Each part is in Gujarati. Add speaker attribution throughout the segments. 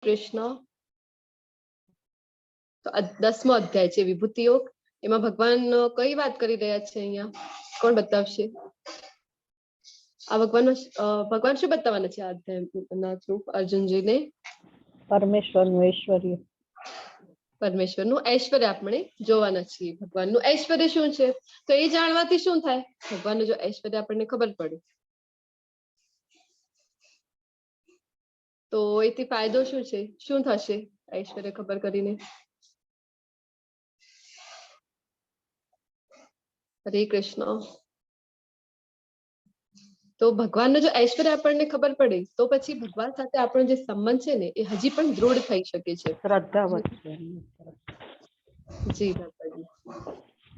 Speaker 1: કૃષ્ણ. તો 10મો અધ્યાય છે વિભૂતિ યોગ. એમાં ભગવાન કઈ વાત કરી રહ્યા છે અહીંયા? કોણ બતાવશે? આ ભગવાન શું બતાવવાના છે આ અધ્યાયના થ્રુ અર્જુનજીને?
Speaker 2: પરમેશ્વરનું ઐશ્વર્ય.
Speaker 1: પરમેશ્વરનું ઐશ્વર્ય આપણે જોવાના છીએ. ભગવાનનું ઐશ્વર્ય શું છે તો એ જાણવાથી શું થાય? ભગવાનનું જો ઐશ્વર્ય આપણને ખબર પડે તો એથી ફાયદો શું છે? શું થશે ઐશ્વર્ય ખબર કરીને? હરે કૃષ્ણ. તો ભગવાનનું જો ઐશ્વર્ય આપણને ખબર પડે તો પછી ભગવાન સાથે આપણો જે સંબંધ છે ને એ હજી પણ દૃઢ થઈ શકે છે.
Speaker 2: શ્રદ્ધા વધશે.
Speaker 1: જી માતાજી.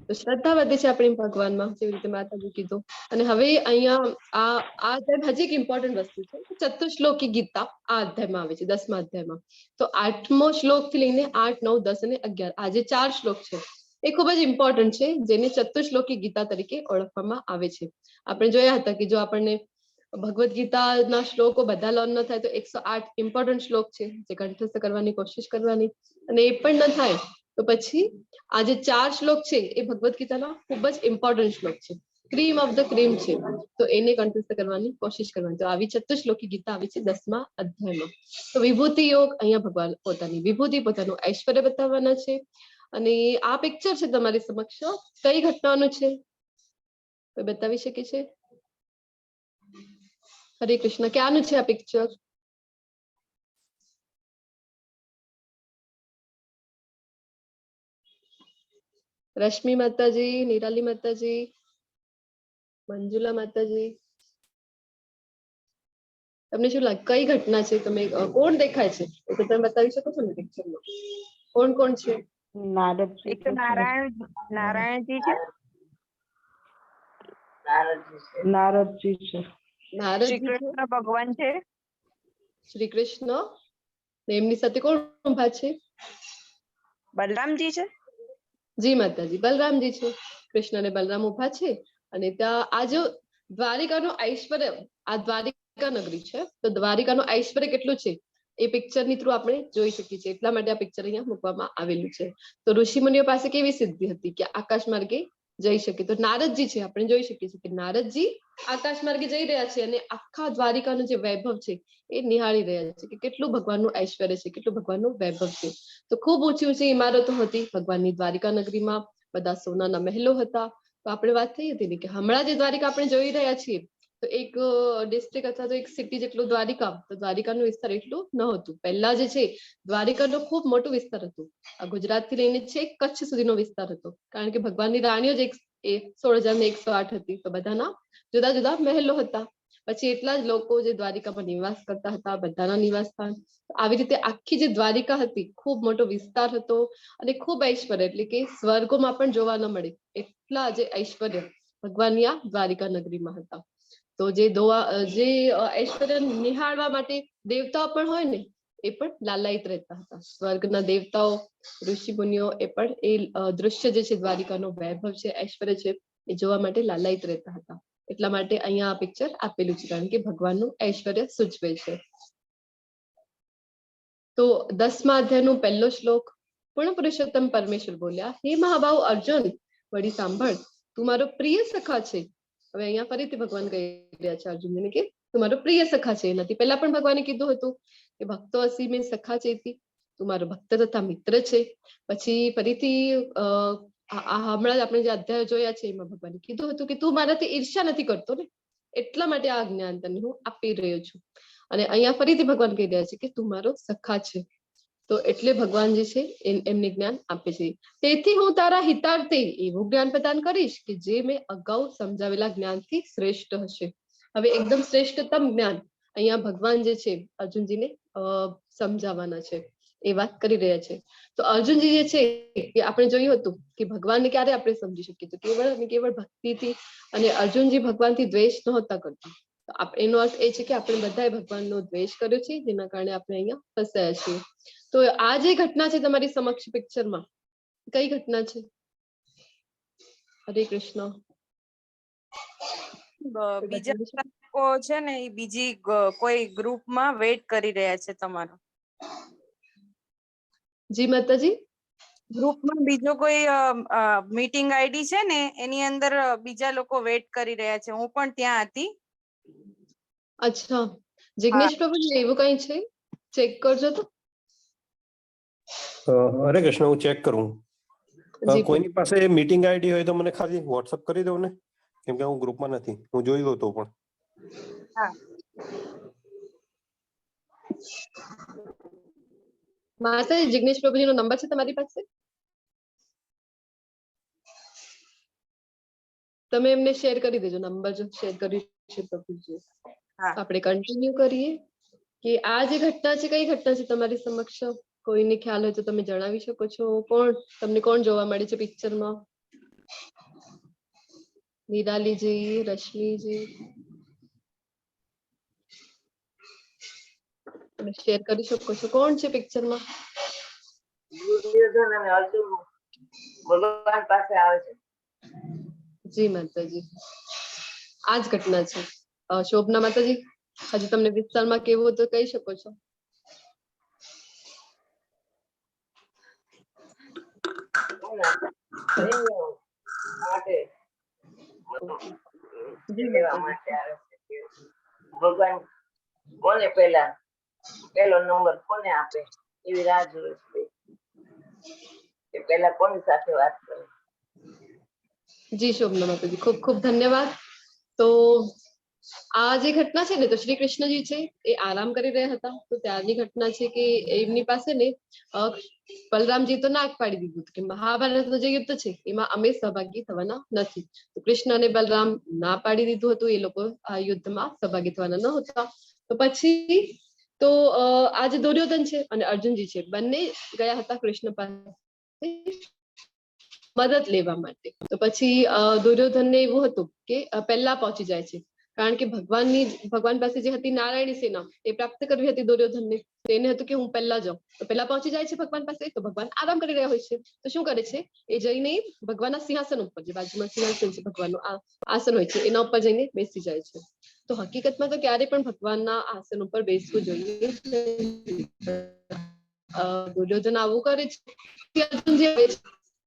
Speaker 1: તો શ્રદ્ધા વધે છે આપણી ભગવાનમાં, જેવી રીતે માતાજી કીધું. અને હવે અહીંયા આ અધ્યાય હજી એક ઇમ્પોર્ટન્ટ વસ્તુ છે. ચતુશ્લોકી ગીતા આ અધ્યાયમાં આવે છે, 10મા અધ્યાયમાં. તો 8મો શ્લોક થી લઈને 8, 9, 10 અને 11 આ જે 4 શ્લોક છે એ ખૂબ જ ઇમ્પોર્ટન્ટ છે, જેને ચતુશ્લોકી ગીતા તરીકે ઓળખવામાં આવે છે. આપણે જોયા હતા કે જો આપણને ભગવદ્ ગીતાના શ્લોકો બધા લર્ન ન થાય તો 108 ઇમ્પોર્ટન્ટ શ્લોક છે જે કંઠસ્થ કરવાની કોશિશ કરવાની, અને એ પણ ન થાય તો પછી આ જે 4 શ્લોક છે એ ભગવદ્ ગીતાના ખૂબ જ ઇમ્પોર્ટન્ટ શ્લોક છે, ક્રીમ ઓફ ધ ક્રીમ છે. તો એને કંઠસ્થ કરવાની કોશિશ કરવાની. તો આવી ચતુશ્લોકી ગીતા આવી છે 10મા અધ્યાયમાં. તો વિભૂતિ યોગ, અહીંયા ભગવાન પોતાની વિભૂતિ, પોતાનું ઐશ્વર્ય બતાવવાના છે. અને આ પિક્ચર છે તમારી સમક્ષ, કઈ ઘટનાનું છે કોઈ બતાવી શકે છે? હરે કૃષ્ણ. ક્યાંનું છે આ પિક્ચર? રશ્મિ માતાજી, નિરાલી માતાજી, મંજુલા માતાજી, તમને શું લાગે કઈ ઘટના છે? તમે કોણ દેખાય છે એ તો તમે બતાવી શકો છો ને પિક્ચરમાં? કોણ કોણ છે?
Speaker 2: નારદજી.
Speaker 3: એક તો નારાયણજી છે,
Speaker 2: નારદજી છે.
Speaker 1: નારદજી છે,
Speaker 3: શ્રી કૃષ્ણ ભગવાન છે,
Speaker 1: શ્રી કૃષ્ણ, ને એમની સાથે કોણ ઉભા છે?
Speaker 3: બલરામજી છે.
Speaker 1: જી માતાજી, બલરામજી છે. કૃષ્ણ અને બલરામ ઉભા છે. અને ત્યાં આ જો દ્વારિકાનું ઐશ્વર્ય, આ દ્વારિકા નગરી છે, તો દ્વારિકાનું ઐશ્વર્ય કેટલું છે એ પિક્ચરની થ્રુ આપણે જોઈ શકીએ છીએ. એટલા માટે આ પિક્ચર અહીંયા મૂકવામાં આવેલું છે. તો ઋષિ મુનિઓ પાસે કેવી સિદ્ધિ હતી કે આકાશ માર્ગે જઈ શકે? તો નારદજી છે, આપણે જોઈ શકીએ છીએ કે નારદજી આકાશ માર્ગે જઈ રહ્યા છે અને આખા દ્વારિકાનું જે વૈભવ છે એ નિહાળી રહ્યા છે કે કેટલું ભગવાનનું ઐશ્વર્ય છે, કેટલું ભગવાનનું વૈભવ છે. તો ખૂબ ઊંચી ઊંચી ઇમારતો હતી ભગવાનની દ્વારિકા નગરીમાં, બધા સોનાના મહેલો હતા. તો આપણે વાત થઈ હતી ને કે હમણાં જે દ્વારિકા આપણે જોઈ રહ્યા છીએ તો એક ડિસ્ટ્રિક્ટ અથવા તો એક સિટી જેટલું દ્વારિકા, તો દ્વારિકાનું વિસ્તાર એટલું ન હતું. પહેલા જે છે દ્વારિકાનો ખૂબ મોટો વિસ્તાર હતું. આ ગુજરાત થી લઈને છે કચ્છ સુધીનો વિસ્તાર હતો, કારણ કે ભગવાનની રાણીઓ જ 16,108 હતી. તો બધાના જુદા જુદા મહેલો હતા. પછી એટલા જ લોકો જે દ્વારિકામાં નિવાસ કરતા હતા, બધાના નિવાસ સ્થાન. આવી રીતે આખી જે દ્વારિકા હતી ખૂબ મોટો વિસ્તાર હતો અને ખૂબ ઐશ્વર્ય, એટલે કે સ્વર્ગોમાં પણ જોવા ન મળે એટલા જે ઐશ્વર્ય ભગવાનની આ દ્વારિકા નગરીમાં હતા. તો જે ઐશ્વર્ય નિહાળવા માટે દેવતાઓ પણ હોય ને એ પણ લાલાયિત રહેતા હતા. સ્વર્ગના દેવતાઓ, ઋષિ મુનિઓ એ પણ એ દૃશ્ય જે છે દ્વારિકાનો વૈભવ છે, ઐશ્વર્ય છે, એ જોવા માટે લાલાયિત રહેતા હતા. એટલા માટે અહીંયા આ પિક્ચર આપેલું છે, કારણ કે ભગવાનનું ઐશ્વર્ય સૂચવે છે. તો 10મા અધ્યાયનો પહેલો શ્લોક. પૂર્ણ પુરુષોત્તમ પરમેશ્વર બોલ્યા, હે મહાબાહુ અર્જુન, વળી સાંભળ, તું મારો પ્રિય સખા છે. હવે અહીંયા ફરીથી ભગવાન કહી રહ્યા છે અર્જુનને કે તું મારો પ્રિય સખા છે. એનાથી પહેલા પણ ભગવાને કીધું હતું કે ભક્તો અસી મેં સખા ચેતી, તું મારો ભક્ત તથા મિત્ર છે. પછી ફરીથી હમણાં આપણે જે અધ્યાય જોયા છે એમાં ભગવાને કીધું હતું કે તું મારાથી ઈર્ષ્યા નથી કરતો ને, એટલા માટે આ જ્ઞાન તને હું આપી રહ્યો છું. અને અહીંયા ફરીથી ભગવાન કહી રહ્યા છે કે તું મારો સખા છે. તો એટલે ભગવાન જે છે એમને જ્ઞાન આપે છે. તેથી હું તારા હિતાર્થે એવું જ્ઞાન પ્રદાન કરીશ કે જે મેં અગાઉ સમજાવેલા જ્ઞાનથી શ્રેષ્ઠ હશે. હવે એકદમ શ્રેષ્ઠતમ જ્ઞાન અહીંયા ભગવાન જે છે અર્જુનજીને સમજાવવાના છે, એ વાત કરી રહ્યા છે. તો અર્જુનજી જે છે એ આપણે જોયું હતું કે ભગવાનને ક્યારે આપણે સમજી શકીએ તો કેવળ અને કેવળ ભક્તિથી. અને અર્જુનજી ભગવાનથી દ્વેષ નહોતા કરતા. એનો અર્થ એ છે કે આપણે બધાએ ભગવાનનો દ્વેષ કર્યો છે, જેના કારણે આપણે અહીંયા ફસાયા છીએ. તો આ જે ઘટના છે તમારી સમક્ષ પિક્ચરમાં, કઈ ઘટના છે? હરે કૃષ્ણ.
Speaker 3: બીજા લોકો છે ને એ બીજી કોઈ ગ્રુપમાં વેઇટ કરી રહ્યા છે તમારો.
Speaker 1: જી માતાજી.
Speaker 3: ગ્રુપમાં બીજો કોઈ મીટિંગ આઈડી છે ને એની અંદર બીજા લોકો વેટ કરી રહ્યા છે, હું પણ ત્યાં હતી.
Speaker 1: અચ્છા, જિગ્નેશ પ્રભુજી એવું કઈ છે? ચેક કરજો તો.
Speaker 4: હરે કૃષ્ણ, હું ચેક કરું.
Speaker 1: જી
Speaker 4: કોઈની પાસે મીટિંગ આઈડી હોય તો મને ખાલી વોટ્સઅપ કરી દો ને, કેમ કે હું ગ્રુપમાં નથી. હું જોઈ લઉં તો પણ.
Speaker 3: હા,
Speaker 1: માતાજી, જિગ્નેશ પ્રભુજી નો નંબર છે તમારી પાસે? તમે એમને શેર કરી દેજો નંબર, જો શેર કરી છે પ્રભુજી.
Speaker 3: હા.
Speaker 1: આપણે કન્ટિન્યુ કરીએ કે આ જે ઘટના છે, કઈ ઘટના છે તમારી સમક્ષ? કોઈને ખ્યાલ હોય તો તમે જણાવી શકો છો. તમને કોણ જોવા મળે છે પિક્ચરમાં? નિરાલીજી, રશ્મિજી, તમે શેર કરી શકો છો. કોણ છે પિક્ચરમાં?
Speaker 5: દુર્યોધન અને અર્જુન ભગવાન પાસે આવે છે.
Speaker 1: જી માતાજી, આ જ ઘટના છે. શોભના માતાજી, હજી તમને વિસ્તારમાં કેવું તો કહી શકો છો.
Speaker 5: માટે
Speaker 1: જી
Speaker 5: લેવા
Speaker 1: માતાજી.
Speaker 5: માટે આવે છે. ભગવાન કોને પહેલો નંબર કોને આપે એવી રાહ જોવે છે કે પહેલા કોની સાથે વાત કરે.
Speaker 1: જી શોભના માતાજી, ખૂબ ખૂબ ધન્યવાદ. તો આ જે ઘટના છે ને, તો શ્રી કૃષ્ણજી છે એ આરામ કરી રહ્યા હતા. તો ત્યારની ઘટના છે કે એમની પાસે ને બલરામજી તો ના પાડી દીધું કે મહાભારતનું જે યુદ્ધ છે એમાં અમે સહભાગી થવાના નથી. તો કૃષ્ણ અને બલરામ ના પાડી દીધું હતું, એ લોકો આ યુદ્ધમાં સહભાગી થવાના ન હતા. તો પછી તો આ જે દુર્યોધન છે અને અર્જુનજી છે, બંને ગયા હતા કૃષ્ણ પાસે મદદ લેવા માટે. તો પછી દુર્યોધનને એવું હતું કે પહેલા પહોંચી જાય છે, કારણ કે ભગવાન પાસે જે હતી નારાયણી સેના એ પ્રાપ્ત કરવી હતી દુર્યોધનને. તો એને હતું કે હું પહેલા જાઉં. તો પહેલા પહોંચી જાય છે ભગવાન પાસે. તો ભગવાન આરામ કરી રહ્યા હોય છે. તો શું કરે છે, એ જઈને ભગવાનના સિંહાસન ઉપર, જે બાજુમાં સિંહાસન છે ભગવાનનું આસન હોય છે, એના ઉપર જઈને બેસી જાય છે. તો હકીકતમાં તો ક્યારે પણ ભગવાનના આસન ઉપર બેસવું જોઈએ. દુર્યોધન આવું કરે છે.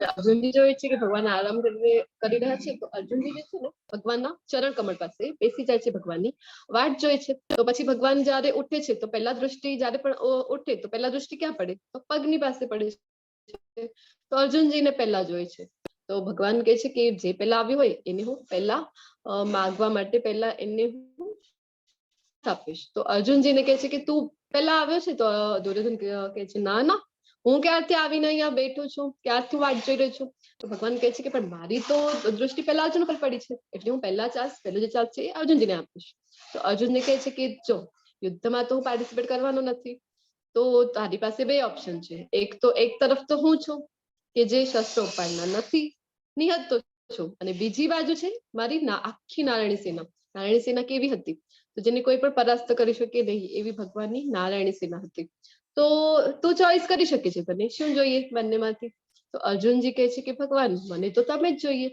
Speaker 1: અર્જુનજી જોઈએ છે કે ભગવાન આરામ કરી રહ્યા છે. તો અર્જુનજી જે છે ને ભગવાનના ચરણ કમળ પાસે બેસી જાય છે, ભગવાનની વાટ જોઈ છે. તો પછી ભગવાન જયારે ઉઠે છે, તો પહેલા દ્રષ્ટિ જયારે પણ ઉઠે તો પહેલા દ્રષ્ટિ ક્યાં પડે? તો પગની પાસે પડે છે. તો અર્જુનજીને પહેલા જોઈ છે. તો ભગવાન કહે છે કે જે પહેલા આવ્યું હોય એને હું પહેલા માગવા માટે પહેલા એને હું આપીશ. તો અર્જુનજીને કહે છે કે તું પહેલા આવ્યો છે? તો દુર્યોધન કહે છે ના ના, હું ક્યારથી આવીને અહીંયા બેઠો છું, ક્યારથી વાટ જોઈ રહ્યો છું. તો ભગવાન કહે છે કે પણ મારી તો દ્રષ્ટિ પહેલા અર્જુન પર પડી છે, એટલે હું પહેલો જે ચાન્સ છે એ અર્જુનજીને આપીશ. તો અર્જુનને કહે છે કે જો યુદ્ધમાં તો હું પાર્ટિસિપેટ કરવાનો નથી, તો તારી પાસે બે ઓપ્શન છે. એક તરફ તો હું છું કે જે શસ્ત્રો ઉપાડના નથી, નિહત છું, અને બીજી બાજુ છે મારી આખી નારાયણી સેના. નારાયણી સેના કેવી હતી? તો જેને કોઈ પણ પરાસ્ત કરી શકે નહીં એવી ભગવાનની નારાયણી સેના હતી. તો તું ચોઈસ કરી શકે છે, તને શું જોઈએ બંનેમાંથી? તો અર્જુનજી કહે છે કે ભગવાન મને તો તમે જ જોઈએ,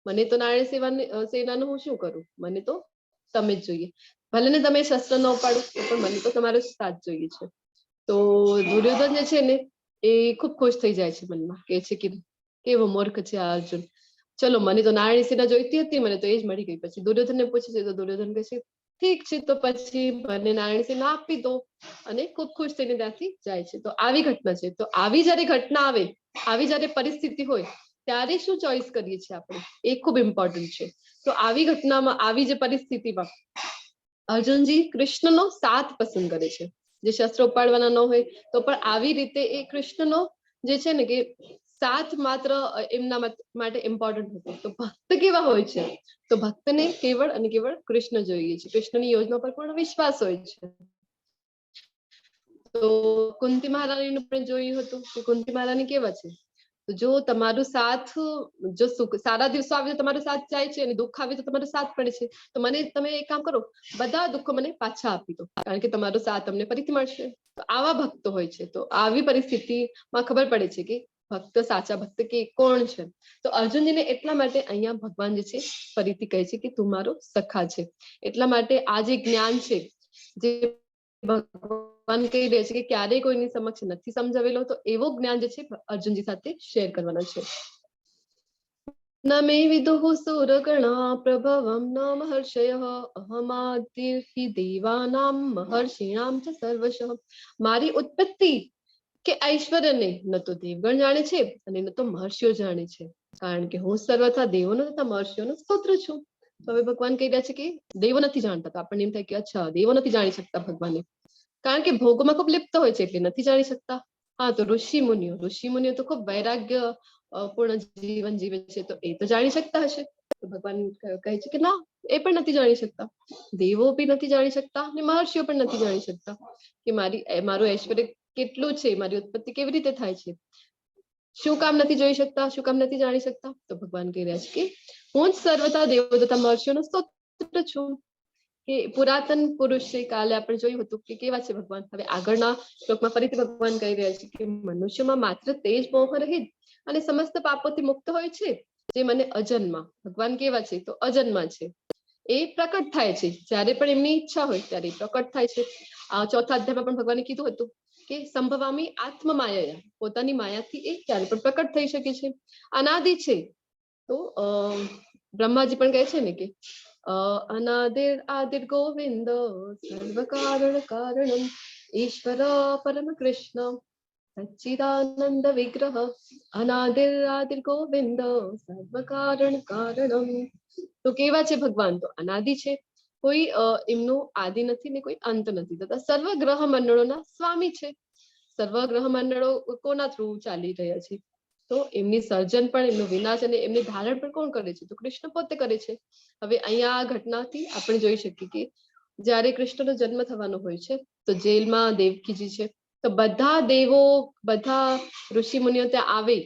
Speaker 1: મને તો નારાયણ સેનાનું હું શું કરું, મને તો તમે જ જોઈએ. ભલે ને તમે શસ્ત્ર ન ઉપાડો પણ મને તો તમારો સાથ જોઈએ છે. તો દુર્યોધન જે છે ને એ ખૂબ ખુશ થઈ જાય છે મનમાં, કે છે કે કેવો મૂર્ખ છે આ અર્જુન. ચલો, મને તો નારાયણ સેના જોઈતી હતી, મને તો એ જ મળી ગઈ. પછી દુર્યોધનને પૂછે છે, તો દુર્યોધન કહે છે ઠીક છે, તો પછી મને નારાયણ સેના આપી દો, અને ખૂબ ખુશ થઈને ત્યાંથી જાય છે. તો આવી ઘટના છે. તો આવી જયારે ઘટના આવે, આવી જયારે પરિસ્થિતિ હોય, ત્યારે શું ચોઈસ કરીએ છીએ આપણે, એ ખૂબ ઇમ્પોર્ટન્ટ છે. તો આવી ઘટનામાં, આવી જે પરિસ્થિતિમાં અર્જુનજી કૃષ્ણનો સાથ પસંદ કરે છે. જે શસ્ત્ર ઉપાડવાના ન હોય તો પણ આવી રીતે એ કૃષ્ણનો જે છે ને કે સાથ માત્ર એમના માટે ઇમ્પોર્ટન્ટ હતો. તો ભક્ત કેવા હોય છે? તો ભક્તને કેવળ અને કેવળ કૃષ્ણ જોઈએ છે. કૃષ્ણની યોજના પર પૂર્ણ વિશ્વાસ હોય છે. તો કુંતી મહારાણીનું પણ જોયું હતું કે કુંતી મહારાણી કેવા છે? તો જો તમારું સાથ, જો સારા દિવસો આવે તો તમારો સાથ જાય છે, અને દુઃખ આવે તો તમારો સાથ પડે છે. તો તમે એક કામ કરો, બધા દુઃખો મને પાછા આપી દો, કારણ કે તમારો સાથ તમને ફરીથી મળશે. તો આવા ભક્તો હોય છે. તો આવી પરિસ્થિતિમાં ખબર પડે છે કે ભક્ત, સાચા ભક્ત કે કોણ છે. તો અર્જુનજીને એટલા માટે અહીંયા ભગવાન જે છે ફરીથી કહે છે કે તું મારો સખા છે. એટલા માટે આ જે જ્ઞાન છે, જે ભગવાન કહી રહ્યા છે કે ક્યારેય કોઈની સમક્ષ નથી સમજાવેલો, તો એવો જ્ઞાન જે છે અર્જુનજી સાથે શેર કરવાના છે. ન મે વિદુઃ સુરગણા પ્રભવમ ન મહર્ષયઃ અહમાદિર્હિ દેવાનામ મહર્ષિણામ ચ સર્વશઃ. મારી ઉત્પત્તિ કે ઐશ્વર્યને ન તો દેવગણ જાણે છે અને ન તો મહર્ષિઓ જાણે છે, કારણ કે હું સર્વથા દેવોનો તથા મહર્ષિઓનો સ્તોત્ર છું. તો હવે ભગવાન કહી રહ્યા છે કે દેવો નથી જાણતા. તો આપણને એમ થાય કે અચ્છા, દેવો નથી જાણી શકતા ભગવાનને, કારણ કે ભોગમાં ખૂબ લિપ્ત હોય છે એટલે નથી જાણી શકતા. હા, તો ઋષિ મુનિઓ તો ખૂબ વૈરાગ્ય પૂર્ણ જીવન જીવે છે, તો એ તો જાણી શકતા હશે. તો ભગવાન કહે છે કે ના, એ પણ નથી જાણી શકતા. દેવો બી નથી જાણી શકતા અને મહર્ષિઓ પણ નથી જાણી શકતા કે મારું ઐશ્વર્ય કેટલું છે, મારી ઉત્પત્તિ કેવી રીતે થાય છે. શું કામ નથી જોઈ શકતા, શું કામ નથી જાણી શકતા? તો ભગવાન કહી રહ્યા છે કે હું જ સર્વથા દેવો તથા મહર્ષિઓનો સ્તોત્ર છું. કે પુરાતન પુરુષ છે, કાલે આપણે જોયું હતું કે કેવા છે ભગવાન. હવે આગળના શ્લોકમાં ફરીથી ભગવાન કહી રહ્યા છે કે મનુષ્યમાં માત્ર તેજ મોહ રહિત અને સમસ્ત પાપોથી મુક્ત હોય છે જે મને અજન્મા. ભગવાન કેવા છે? તો અજન્મા છે. એ પ્રકટ થાય છે જ્યારે પણ એમની ઈચ્છા હોય ત્યારે પ્રકટ થાય છે. આ ચોથા અધ્યાયમાં પણ ભગવાને કીધું હતું કે સંભવામી આત્મ માયા, પોતાની માયાથી એ ક્યારે પણ પ્રકટ થઈ શકે છે, અનાદિ છે. તો બ્રહ્માજી પણ કહે છે ને કે અનાદિર આદિર ગોવિંદ સર્વ કારણ કારણમ ઈશ્વર પરમ કૃષ્ણ સચ્ચિદાનંદ વિગ્રહ અનાદિર આદિર ગોવિંદ સર્વ કારણ કારણમ. તો કેવા છે ભગવાન? તો અનાદિ છે, કોઈ એમનું આદિ નથી ને કોઈ અંત નથી, તથા સર્વ ગ્રહ મંડળોના સ્વામી છે. સર્વ ગ્રહ મંડળો કોના થ્રુ ચાલી રહ્યા છે? તો એમની સર્જન પણ, એમનું વિનાશ અને એમની ધારણ પણ કોણ કરે છે? તો કૃષ્ણ પોતે કરે છે. હવે અહીંયા આ ઘટનાથી આપણે જોઈ શકીએ કે જ્યારે કૃષ્ણનો જન્મ થવાનો હોય છે તો જેલમાં દેવકીજી છે, તો બધા દેવો, બધા ઋષિ મુનિઓ ત્યાં આવે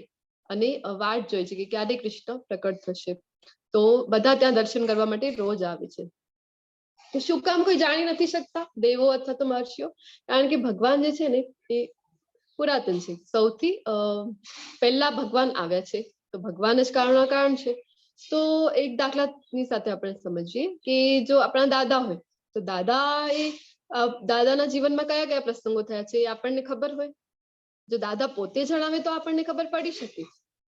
Speaker 1: અને વાટ જોઈ છે કે ક્યારે કૃષ્ણ પ્રકટ થશે. તો બધા ત્યાં દર્શન કરવા માટે રોજ આવે છે. તો શું કામ કોઈ જાણી નથી શકતા, દેવો અથવા તો મહર્ષિઓ? કારણ કે ભગવાન જે છે ને એ પુરાતન છે. સૌથી પહેલા ભગવાન આવ્યા છે, તો ભગવાન જ કારણ છે. તો એક દાખલાની સાથે આપણે સમજીએ કે જો આપણા દાદા હોય તો દાદાના જીવનમાં કયા કયા પ્રસંગો થયા છે એ આપણને ખબર હોય. જો દાદા પોતે જણાવે તો આપણને ખબર પડી શકે,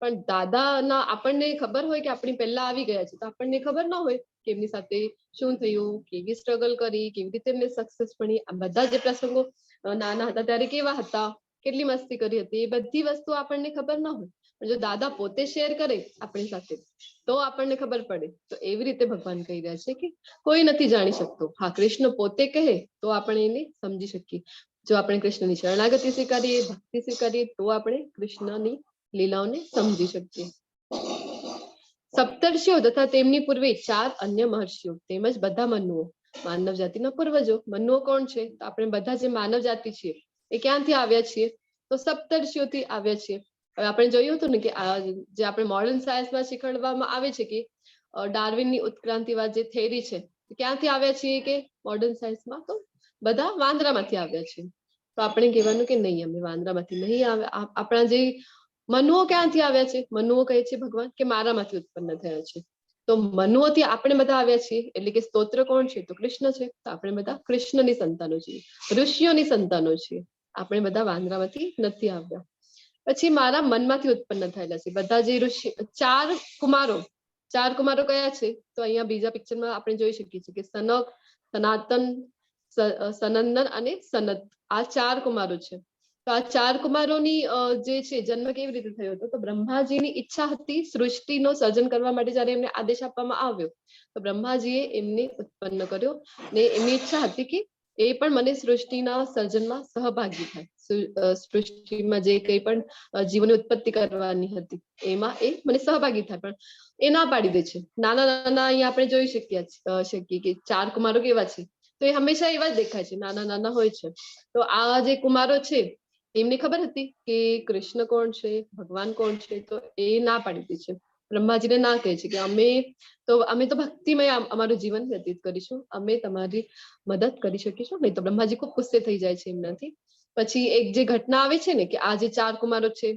Speaker 1: પણ દાદાના આપણને ખબર હોય કે આપણી પહેલા આવી ગયા છે, તો આપણને ખબર ના હોય કે એમની સાથે શું થયું, કેવી સ્ટ્રગલ કરી, કેવી રીતે એમને સક્સેસ મળી. આ બધા જે પ્રસંગો, નાના હતા ત્યારે કેવા હતા, કેટલી મસ્તી કરી હતી, એ બધી વસ્તુ આપણને ખબર ના હોય. પણ જો દાદા પોતે શેર કરે આપણી સાથે તો આપણને ખબર પડે. તો એવી રીતે ભગવાન કહી રહ્યા છે કે કોઈ નથી જાણી શકતો. હા, કૃષ્ણ પોતે કહે તો આપણે એને સમજી શકીએ. જો આપણે કૃષ્ણની શરણાગતિ સ્વીકારીએ, ભક્તિ સ્વીકારીએ, તો આપણે કૃષ્ણની લીલાઓને સમજી શકીએ. સપ્તર્ષિઓ તથા તેમની પૂર્વે 4 અન્ય મહર્ષિઓ તેમજ બધા મનુઓ, માનવ જાતિના પૂર્વજો. મનુઓ કોણ છે? તો આપણે બધા જે માનવ જાતિ છીએ એ ક્યાંથી આવ્યા છીએ? તો સપ્તર્ષિઓથી આવ્યા છીએ. હવે આપણે જોયું હતું ને કે જે આપણે મોડર્ન સાયન્સમાં શીખવાડવામાં આવે છે કે ડાર્વિનની ઉત્ક્રાંતિવાદ જે થિયરી છે, ક્યાંથી આવ્યા છીએ કે મોડર્ન સાયન્સમાં? તો બધા વાંદરામાંથી આવ્યા છે. તો આપણે કહેવાનું કે નહીં, અમે વાંદરામાંથી નહીં આવ્યા. આપણા જે મનુઓ ક્યાંથી આવ્યા છે? મનુઓ કહે છે ભગવાન કે મારામાંથી ઉત્પન્ન થયા છે. તો મનુઓથી આપણે બધા આવ્યા છીએ, એટલે કે સ્તોત્ર કોણ છે? તો કૃષ્ણ છે. તો આપણે બધા કૃષ્ણની સંતાનો છીએ, ઋષિઓની સંતાનો છીએ. આપણે બધા વાંદરામાંથી નથી આવ્યા. પછી મારા મનમાંથી ઉત્પન્ન થયેલા છે બધા જે ઋષિ. 4 કુમારો કયા છે? તો અહીંયા બીજા પિક્ચરમાં આપણે જોઈ શકીએ છીએ કે સનક, સનાતન, સનંદન અને સનત, આ 4 કુમારો છે. તો આ 4 કુમારોની જે છે જન્મ કેવી રીતે થયો હતો? તો બ્રહ્માજીની ઈચ્છા હતી સૃષ્ટિનો સર્જન કરવા માટે. જ્યારે એમને આદેશ આપવામાં આવ્યો તો બ્રહ્માજીએ એમને ઉત્પન્ન કર્યો ને એમની ઈચ્છા હતી કે એ પણ મને સૃષ્ટિના સર્જનમાં સહભાગી થાય. સૃષ્ટિમાં જે કંઈ પણ જીવનની ઉત્પત્તિ કરવાની હતી એમાં એ મને સહભાગી થાય, પણ એ ના પાડી દે છે. નાના અહીંયા આપણે જોઈ શકીએ કે 4 કુમારો કેવા છે? તો એ હંમેશા એવા જ દેખાય છે, નાના હોય છે. તો આ જે કુમારો છે એમને ખબર હતી કે કૃષ્ણ કોણ છે, ભગવાન કોણ છે, તો એ ના પાડી દે છે. બ્રહ્માજીને ના કહે છે કે અમે તો ભક્તિમય અમારું જીવન વ્યતીત કરીશું, અમે તમારી મદદ કરી શકીશું નહીં. તો બ્રહ્માજી ખૂબ ગુસ્સે થઈ જાય છે એમનાથી. પછી એક જે ઘટના આવે છે ને કે આ જે 4 કુમારો છે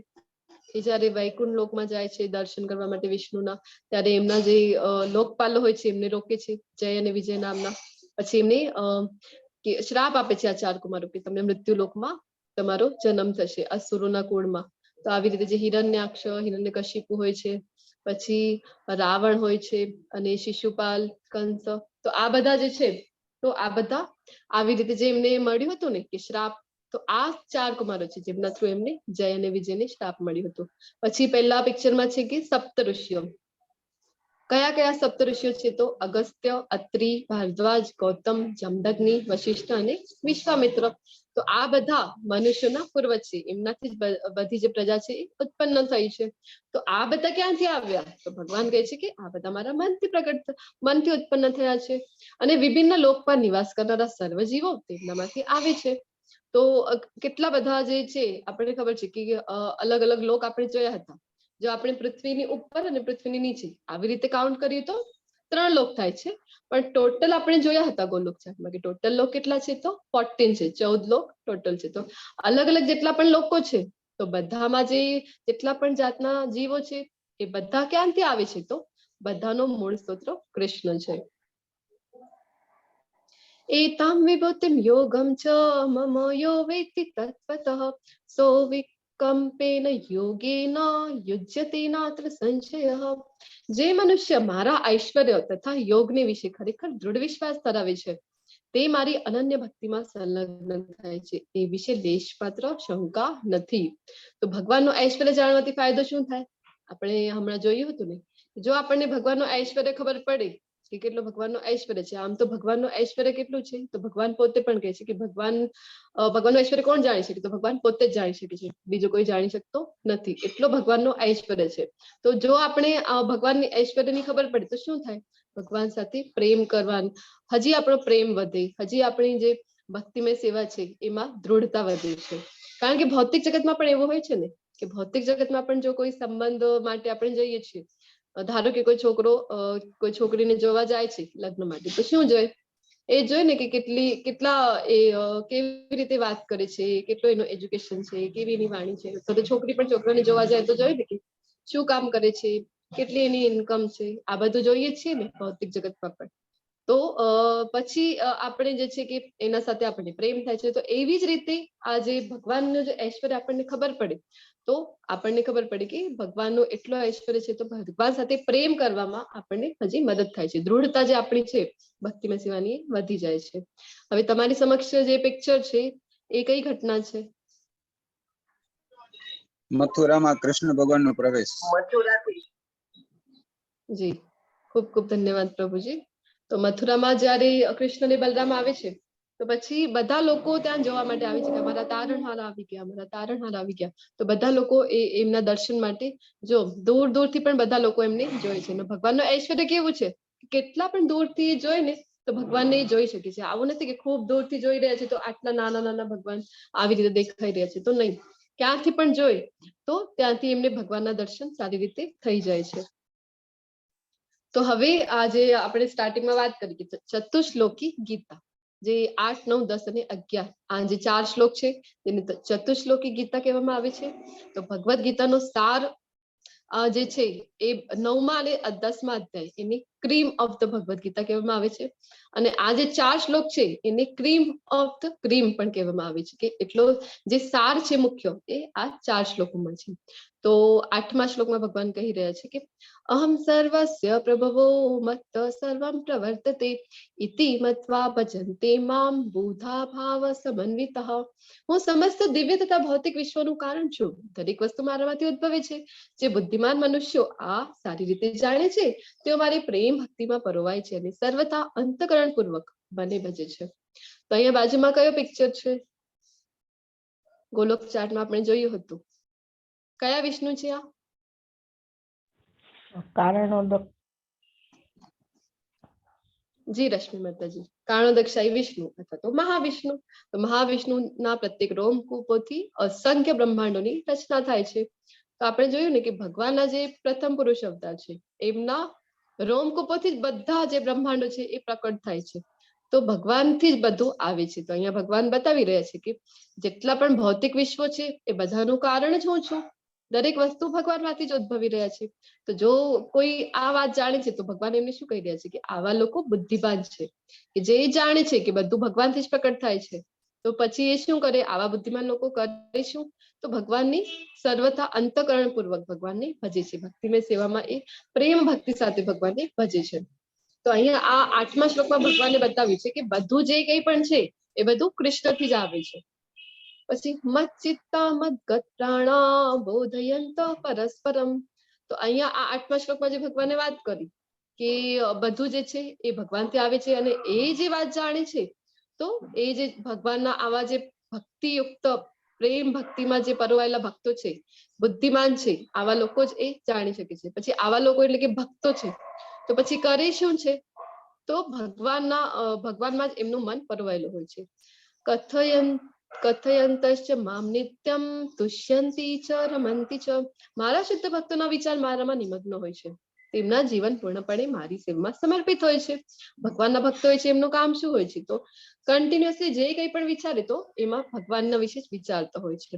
Speaker 1: એ જયારે વૈકુંઠ લોકમાં જાય છે દર્શન કરવા માટે વિષ્ણુના, ત્યારે એમના જે લોકપાલો હોય છે એમને રોકે છે, જય અને વિજય નામના. પછી એમને કે શ્રાપ આપે છે આ 4 કુમારો કે તમને મૃત્યુલોકમાં તમારો જન્મ થશે અસુરોના કુળમાં. તો આવી રીતે જે હિરણ્યાક્ષ, હિરણ્યકશિપુ હોય છે, પછી રાવણ હોય છે અને શિશુપાલ, કંસ, તો આ બધા જે છે, તો આ બધા આવી રીતે જે એમને મળ્યું હતું ને કે શ્રાપ, તો આ 4 કુમારો છે જેમના થ્રુ એમને જય અને વિજયને શ્રાપ મળ્યું હતું. પછી પહેલા પિક્ચરમાં છે કે સપ્ત ઋષિઓ. કયા કયા સપ્ત ઋષિઓ છે? તો અગસ્ત્ય, અત્રિ, ભારદ્વાજ, ગૌતમ, જમદગ્નિ, વશિષ્ઠ અને વિશ્વામિત્ર. તો આ બધા મનુષ્યોના પૂર્વજ છે, એમનાથી જ બધી જે પ્રજા છે એ ઉત્પન્ન થઈ છે. તો આ બધા ક્યાંથી આવ્યા? તો ભગવાન કહે છે કે આ બધા મારા મનથી ઉત્પન્ન થયા છે. અને વિભિન્ન લોક પર નિવાસ કરનારા સર્વજીવો તેમનામાંથી આવે છે. તો કેટલા બધા જે છે આપણને ખબર છે કે અલગ અલગ લોક આપણે જોયા હતા. જો આપણે પૃથ્વીની ઉપર અને પૃથ્વીની નીચે આવી રીતે કાઉન્ટ કરીએ તો 3 લોક થાય છે. પણ ટોટલ આપણે જોયા હતા ગોલોક ચાર્ટમાં કે ટોટલ લોક કેટલા છે? તો 14 છે, 14 લોક ટોટલ છે. તો અલગ અલગ જેટલા પણ લોકો છે, તો બધામાં જે જેટલા પણ જાતના જીવો છે એ બધા ક્યાંથી આવે છે? તો બધાનો મૂળ સ્ત્રોત કૃષ્ણ છે. એતામ વિભૂતિમ યોગમ ચ મમ યો વેત્તિ તત્વતઃ સો વિકમ્પેન યોગેન યુજ્યતે નાત્ર સંશયઃ. જે મનુષ્ય મારા ઐશ્વર્ય તથા યોગને વિશે ખરેખર દૃઢ વિશ્વાસ ધરાવે છે, તે મારી અનન્ય ભક્તિમાં સંલગ્ન થાય છે, એ વિશે લેશમાત્ર શંકા નથી. તો ભગવાનનું ઐશ્વર્ય જાણવાથી ફાયદો શું થાય? આપણે હમણાં જોયું હતું ને, જો આપણને ભગવાનનું ઐશ્વર્ય ખબર પડે કે કેટલું ભગવાનનું ઐશ્વર્ય છે, આમ તો ભગવાનનું ઐશ્વર્ય કેટલું છે? તો ભગવાન પોતે પણ કહે છે કે ભગવાનનું ઐશ્વર્ય કોણ જાણી શકે? તો ભગવાન પોતે જ જાણી શકે છે, બીજો કોઈ જાણી શકતો નથી. એટલો ભગવાનનો ઐશ્વર્ય છે. તો જો આપણે ભગવાનની ઐશ્વર્યની ખબર પડે તો શું થાય? ભગવાન સાથે પ્રેમ કરવાનું, હજી આપણો પ્રેમ વધે, હજી આપણી જે ભક્તિમય સેવા છે એમાં દૃઢતા વધે છે. કારણ કે ભૌતિક જગતમાં પણ એવું હોય છે ને કે ભૌતિક જગતમાં પણ જો કોઈ સંબંધ માટે આપણે જઈએ છીએ, ધારો કે કોઈ છોકરો કોઈ છોકરીને જોવા જાય છે લગ્ન માટે, તો શું જોઈ? એ જોઈ ને કે કેટલા એ કેવી રીતે વાત કરે છે, કેટલું એનું એજ્યુકેશન છે, કેવી એની વાણી છે. તો છોકરી પણ છોકરાને જોવા જાય તો જોઈ ને કે શું કામ કરે છે, કેટલી એની ઇન્કમ છે, આ બધું જોઈએ છીએ ને ભૌતિક જગતમાં પણ. તો પછી આપણે જે છે કે એના સાથે આપણને પ્રેમ થાય છે. તો એવી જ રીતે આ જે ભગવાનનું જે ઐશ્વર્ય આપણને ખબર પડે, તો આપણને ખબર પડે કે ભગવાનનો એટલો ઐશ્વર્ય છે, તો ભગવાન સાથે પ્રેમ કરવામાં આપણને હજી મદદ થાય છે. દૃઢતા જે આપણી છે ભક્તિમય સેવાની વધી જાય છે. હવે તમારી સમક્ષ જે પિક્ચર છે એ કઈ ઘટના છે?
Speaker 6: મથુરામાં કૃષ્ણ ભગવાનનો પ્રવેશ.
Speaker 5: મથુરાથી
Speaker 1: જી, ખૂબ ખૂબ ધન્યવાદ પ્રભુજી. તો મથુરામાં જ્યારે કૃષ્ણ અને બલરામ આવે છે, તો પછી બધા લોકો ત્યાં જોવા માટે આવે છે કે અમારા તારણહાર આવી ગયા, અમારા તારણહાર આવી ગયા. તો બધા લોકો એમના દર્શન માટે જો દૂર દૂરથી પણ બધા લોકો એમને જોઈ છે. ભગવાનનું ઐશ્વર્ય કેવું છે, કેટલા પણ દૂરથી જોઈ ને તો ભગવાનને જોઈ શકે છે. આવું નથી કે ખૂબ દૂરથી જોઈ રહ્યા છે તો આટલા નાના નાના ભગવાન આવી રીતે દેખાઈ રહ્યા છે, તો નહીં. ક્યાંથી પણ જોઈ તો ત્યાંથી એમને ભગવાનના દર્શન સારી રીતે થઈ જાય છે. તો હવે આજે આપણે સ્ટાર્ટિંગમાં વાત કરી કે ચતુશ્લોકી ગીતા, જે 8, 9, 10 અને 11 આ જે 4 શ્લોક છે તેને ચતુશ્લોકી ગીતા કહેવામાં આવે છે. તો ભગવદ ગીતાનો સાર જે છે એ 9મા અને 10મા અધ્યાય એને cream of the Bhagavad Gita કહેવામાં આવે છે. અને આ જે 4 શ્લોક છે એને ક્રીમ ઓફ ધ ક્રીમ પણ કહેવામાં આવે છે, કે એટલો જે સાર છે મુખ્ય એ આ 4 શ્લોકોમાં છે. તો 8મા શ્લોકમાં ભગવાન કહી રહ્યા છે કે અહમ સર્વસ્ય પ્રભવો મત્ત સર્વમ પ્રવર્તતે ઇતિ મત્વા ભજન્તે મામ બુધા ભાવ સમન્વિતઃ. હું સમસ્ત દિવ્ય તથા ભૌતિક વિશ્વનું કારણ છું, દરેક વસ્તુ મારામાંથી ઉદ્ભવે છે. જે બુદ્ધિમાન મનુષ્યો આ સારી રીતે જાણે છે તેઓ મારી પ્રેમ ભક્તિમાં પરોવાય છે અને સર્વથા અંતકરણ પૂર્વક મને ભજે છે. તો અહીંયા બાજુમાં કયો પિક્ચર છે? ગોલોક ચાર્ટમાં આપણે જોયું હતું. કયા વિષ્ણુ છે આ?
Speaker 2: કારણોદક.
Speaker 1: જી રશ્મિ માતાજી, કારણોદક્ષાઈ વિષ્ણુ અથવા તો મહાવિષ્ણુ. તો મહાવિષ્ણુના પ્રત્યેક રોમકૂપોથી અસંખ્ય બ્રહ્માંડોની રચના થાય છે. તો આપણે જોયું ને કે ભગવાનના જે પ્રથમ પુરુષ અવતાર છે એમના રોમકૂપોથી જ બધા જે બ્રહ્માંડો છે એ પ્રકટ થાય છે. તો ભગવાનથી જ બધું આવે છે. તો અહીંયા ભગવાન બતાવી રહ્યા છે કે જેટલા પણ ભૌતિક વિશ્વો છે એ બધાનું કારણ જ હું છું. દરેક વસ્તુ ભગવાનમાંથી જ ઉદ્ભવી રહ્યા છે. તો જો કોઈ આ વાત જાણે છે તો ભગવાન એમને શું કહી રહ્યા છે કે આવા લોકો બુદ્ધિમાન છે, કે જે જાણે છે કે બધું ભગવાનથી જ પ્રકટ થાય છે. તો પછી એ શું કરે, આવા બુદ્ધિમાન લોકો કરે શું, તો ભગવાનની સર્વથા અંતકરણ પૂર્વક ભગવાનને ભજે છે. ભક્તિમય સેવામાં એ પ્રેમ ભક્તિ સાથે ભગવાનને ભજે છે. તો અહીંયા આ 8મા શ્લોકમાં ભગવાને બતાવ્યું છે કે બધું જે કંઈ પણ છે એ બધું કૃષ્ણથી જ આવે છે. પછી મચ્ચિત્તા મદ્ગત્રાણા બોધયંત પરસ્પરમ. તો અહીંયા આ 8મા શ્લોકમાં જે ભગવાને વાત કરી કે બધું જે છે એ ભગવાનથી આવે છે, અને એ જે વાત જાણે છે તો એ જે ભગવાનના આવા જે ભક્તિયુક્ત પ્રેમ ભક્તિમાં જે પરોવાયેલા ભક્તો છે, બુદ્ધિમાન છે, આવા લોકો જ એ જાણી શકે છે. પછી આવા લોકો એટલે કે ભક્તો છે, તો પછી કરે શું છે, તો ભગવાનમાં જ એમનું મન પરોવાયેલું હોય છે. કથયંતશ્ચ મામ નિત્યમ તુષ્યંતી ચ રમંતી ચ. મારા શુદ્ધ ભક્તોના વિચાર મારામાં નિમગ્ન હોય છે, તેમના જીવન પૂર્ણપણે મારી સેવામાં સમર્પિત હોય છે. ભગવાનના ભક્તો હોય છે, એમનું કામ શું હોય છે, તો કન્ટિન્યુઅસલી જે કંઈ પણ વિચારે તો એમાં ભગવાનના વિશે જ વિચારતા હોય છે.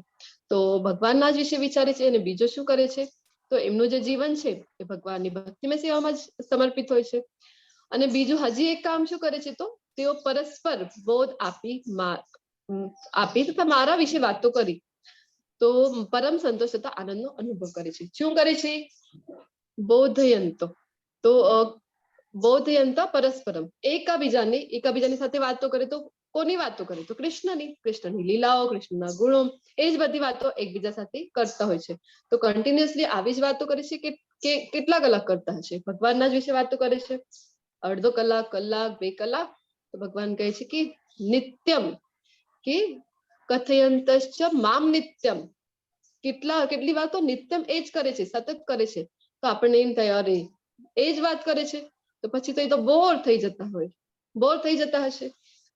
Speaker 1: તો ભગવાનના જ વિશે વિચારે છે, અને બીજો શું કરે છે, તો એમનું જે જીવન છે એ ભગવાનની ભક્તિમય સેવામાં જ સમર્પિત હોય છે. અને બીજું હજી એક કામ શું કરે છે, તો તેઓ પરસ્પર બોધ આપી તથા મારા વિશે વાતો કરી તો પરમ સંતોષ તથા આનંદનો અનુભવ કરે છે. શું કરે છે, બોધયંત. તો બોધયંત પરસ્પરમ, એકાબીજાની સાથે વાતો કરે. તો કોની વાતો કરે, તો કૃષ્ણની લીલાઓ, કૃષ્ણના ગુણો, એ જ બધી વાતો એકબીજા સાથે કરતા હોય છે. તો કન્ટિન્યુઅસલી આવી જ વાતો કરે છે કે કેટલા કલાક કરતા હશે, ભગવાનના જ વિશે વાતો કરે છે, અડધો કલાક, 2 કલાક. તો ભગવાન કહે છે કે નિત્યમ, કે કથયંતશ્ચ મામ નિત્યમ, કેટલી વાતો નિત્યમ એ જ કરે છે, સતત કરે છે. તો આપણને એમ થાય અરે એ જ વાત કરે છે, તો પછી તો એ તો બોર થઈ જતા હશે.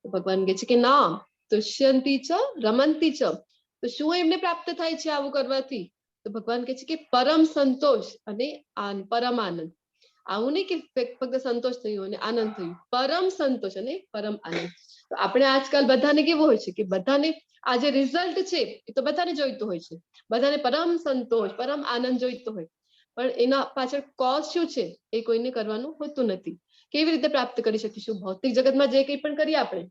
Speaker 1: તો ભગવાન કહે છે કે ના, તુષ્યંતી ચ રમંતી ચ. તો શું એમને પ્રાપ્ત થાય છે આવું કરવાથી, તો ભગવાન કહે છે કે પરમ સંતોષ અને પરમ આનંદ. આવું નહીં કે ફક્ત સંતોષ થયો અને આનંદ થયું, પરમ સંતોષ અને પરમ આનંદ. તો આપણે આજકાલ બધાને કેવું હોય છે કે બધાને આ જે રિઝલ્ટ છે એ તો બધાને જોઈતું હોય છે, બધાને પરમ સંતોષ, પરમ આનંદ જોઈતો હોય, પણ એના પાછળ કોઝ શું છે એ કોઈને કરવાનું હોતું નથી. કેવી રીતે પ્રાપ્ત કરી શકીશું, ભૌતિક જગતમાં જે કંઈ પણ કરીએ આપણે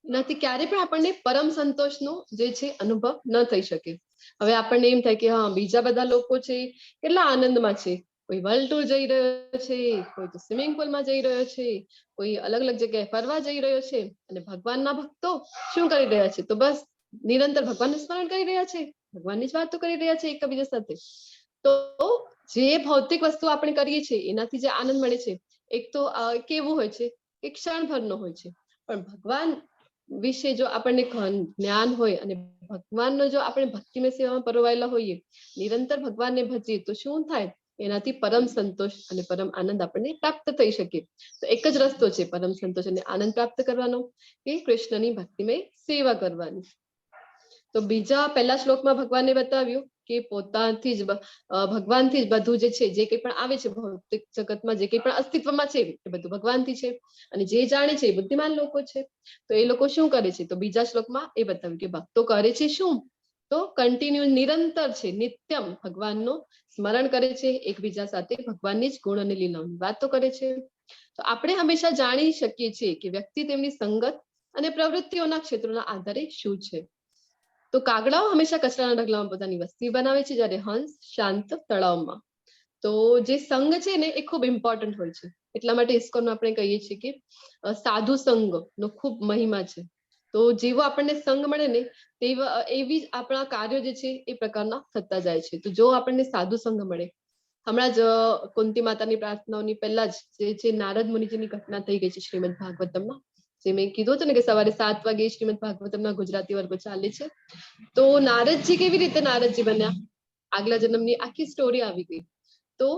Speaker 1: નથી, ક્યારે પણ આપણને પરમ સંતોષનો જે છે અનુભવ ન થઈ શકે. હવે આપણને એમ થાય કે હા, બીજા બધા લોકો છે કેટલા આનંદમાં છે, કોઈ વર્લ્ડ ટૂર જઈ રહ્યો છે, કોઈ તો સ્વિમિંગ પુલમાં જઈ રહ્યો છે, કોઈ અલગ અલગ જગ્યાએ ફરવા જઈ રહ્યો છે, અને ભગવાનના ભક્તો શું કરી રહ્યા છે, તો બસ નિરંતર ભગવાનનું સ્મરણ કરી રહ્યા છે, ભગવાનની જ વાતો કરી રહ્યા છે એકબીજા સાથે. તો જે ભૌતિક વસ્તુ આપણે કરીએ છીએ એનાથી જે આનંદ મળે છે, એક તો કેવું હોય છે કે ક્ષણભરનો હોય છે, પણ ભગવાન વિશે જો આપણને જ્ઞાન હોય અને ભગવાનનો જો આપણે ભક્તિમય સેવામાં પરોવાયેલા હોઈએ, નિરંતર ભગવાનને ભજીએ, તો શું થાય, એનાથી પરમ સંતોષ અને પરમ આનંદ આપણને પ્રાપ્ત થઈ શકે. તો એક જ રસ્તો છે પરમ સંતોષ અને આનંદ પ્રાપ્ત કરવાનો, કે કૃષ્ણની ભક્તિમય સેવા કરવાની. તો પહેલા શ્લોકમાં ભગવાને બતાવ્યું કે પોતાથી જ ભગવાનથી જ બધું જે છે, જે કંઈ પણ આવે છે ભૌતિક જગતમાં, જે કંઈ પણ અસ્તિત્વમાં છે એ બધું ભગવાનથી છે, અને જે જાણે છે એ બુદ્ધિમાન લોકો છે. તો એ લોકો શું કરે છે, તો બીજા શ્લોકમાં એ બતાવ્યું કે ભક્તો કરે છે શું, તો કન્ટિન્યુ નિરંતર છે, નિત્યમ ભગવાનનું સ્મરણ કરે છે, એકબીજા સાથે ભગવાનની જ ગુણ અને લીલાઓની વાતો કરે છે. તો આપણે હંમેશા જાણી શકીએ છીએ કે વ્યક્તિ તેમની સંગત અને પ્રવૃત્તિઓના ક્ષેત્રોના આધારે શું છે. તો કાગડાઓ હંમેશા કચરાના ઢગલામાં પોતાની વસ્તી બનાવે છે, જ્યારે હંસ શાંત તળાવમાં. તો જે સંઘ છે ને એ ખૂબ ઇમ્પોર્ટન્ટ હોય છે, એટલા માટે ઇસ્કોનમાં આપણે કહીએ છીએ કે સાધુ સંઘનો ખૂબ મહિમા છે. તો જેવો આપણને સંઘ મળે ને એવી જ આપણા કાર્યો જે છે એ પ્રકારના થતા જાય છે. તો જો આપણને સાધુ સંઘ મળે, હમણાં જ કુંતી માતાની પ્રાર્થનાઓની પહેલા જ જે છે નારદ મુનિજીની ઘટના થઈ ગઈ છે શ્રીમદ ભાગવતમમાં, જે મેં કીધું હતું ને કે સવારે 7 વાગે શ્રીમદ ભાગવતમના ગુજરાતી વર્ગો ચાલે છે. તો નારદજી કેવી રીતે નારદજી બન્યા, આગલા જન્મની આખી સ્ટોરી આવી ગઈ. તો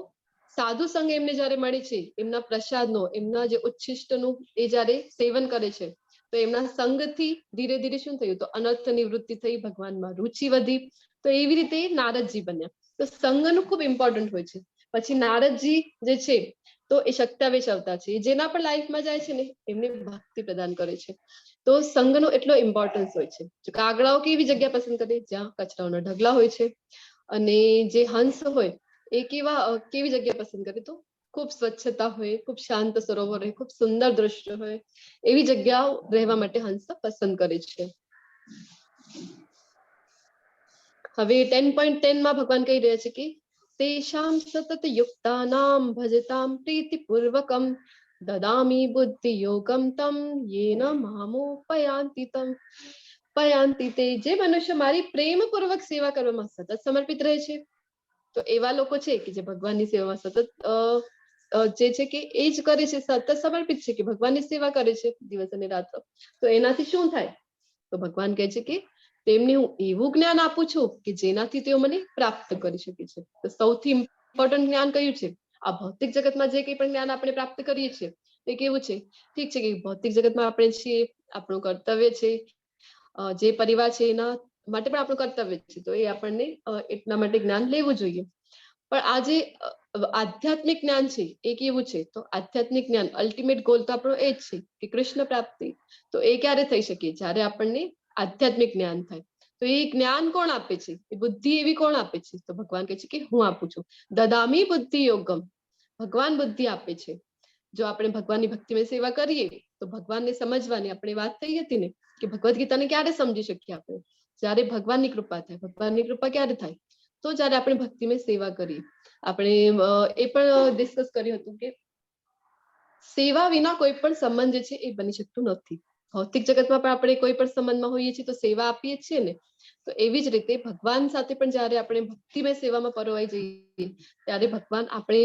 Speaker 1: સાધુ સંઘ એમને જયારે મળે છે, એમના પ્રસાદનો, એમના જે ઉચ્છિષ્ટનું એ જયારે સેવન કરે છે, તો એમના સંઘથી ધીરે ધીરે શું થયું, તો અનર્થ નિવૃત્તિ થઈ, ભગવાનમાં રુચિ વધી. તો એવી રીતે નારદજી બન્યા. તો સંઘનું ખૂબ ઇમ્પોર્ટન્ટ હોય છે. પછી નારદજી જે છે તો એ શક્તાવેશ અવતાર છે, જેના પણ લાઈફમાં જાય છે ને એમને ભક્તિ પ્રદાન કરે છે. તો સંઘનો એટલો ઇમ્પોર્ટન્સ હોય છે. કાગડાઓ કેવી જગ્યા પસંદ કરે, જ્યાં કચરાઓના ઢગલા હોય છે, અને જે હંસ હોય એ કેવી જગ્યા પસંદ કરે તો ખૂબ સ્વચ્છતા હોય, ખૂબ શાંત સરોવર હોય, ખૂબ સુંદર દ્રશ્ય હોય એવી જગ્યાઓ રહેવા માટે હંસ પસંદ કરે છે. હવે 10.10 માં ભગવાન કહી રહ્યા છે કે તેષામ સતત યુક્તાનામ ભજતામ પ્રીતિપૂર્વકમ દદામી બુદ્ધિ યોગમ તમ યેન મામોપયાન્તિ તે જે મનુષ્ય મારી પ્રેમપૂર્વક સેવા કરવામાં સતત સમર્પિત રહે છે. તો એવા લોકો છે કે જે ભગવાનની સેવામાં સતત જે છે કે એ જ કરે છે, સતત સમર્પિત છે કે ભગવાનની સેવા કરે છે દિવસ અને રાત. તો એનાથી શું થાય? તો ભગવાન કહે છે કે તેમને હું એવું જ્ઞાન આપું છું કે જેનાથી તેઓ મને પ્રાપ્ત કરી શકે છે. તો સૌથી ઇમ્પોર્ટન્ટ જ્ઞાન કયું છે? આ ભૌતિક જગતમાં જે કંઈ પણ જ્ઞાન આપણે પ્રાપ્ત કરીએ છીએ એ કેવું છે? ઠીક છે કે ભૌતિક જગતમાં આપણે છીએ, આપણું કર્તવ્ય છે, જે પરિવાર છે એના માટે પણ આપણું કર્તવ્ય છે, તો એ આપણને એટલા માટે જ્ઞાન લેવું જોઈએ. પણ આ જે આધ્યાત્મિક જ્ઞાન છે એ કેવું છે? તો આધ્યાત્મિક જ્ઞાન અલ્ટિમેટ ગોલ તો આપણો એ જ છે કે કૃષ્ણ પ્રાપ્તિ. તો એ ક્યારે થઈ શકે? જ્યારે આપણને આધ્યાત્મિક જ્ઞાન થાય. તો એ જ્ઞાન કોણ આપે છે? એ બુદ્ધિ એવી કોણ આપે છે? તો ભગવાન કહે છે કે હું આપું છું. દદામી બુદ્ધિ યોગમ, ભગવાન બુદ્ધિ આપે છે. જો આપણે ભગવાનની ભક્તિમય સેવા કરીએ તો ભગવાનને સમજવાની આપણે વાત થઈ હતી ને કે ભગવદ્ ગીતાને ક્યારે સમજી શકીએ આપણે? જ્યારે ભગવાનની કૃપા થાય. ભગવાનની કૃપા ક્યારે થાય? તો જ્યારે આપણે ભક્તિમય સેવા કરીએ. આપણે એ પણ ડિસ્કસ કર્યું હતું કે સેવા વિના કોઈ પણ સંબંધ જે છે એ બની શકતું નથી. ભૌતિક જગતમાં પણ આપણે કોઈ પણ સંબંધમાં હોઈએ છીએ તો સેવા આપીએ છીએ ને, તો એવી જ રીતે ભગવાન સાથે પણ જ્યારે આપણે ભક્તિમય સેવામાં પરોવાઈ જઈએ ત્યારે ભગવાન આપણે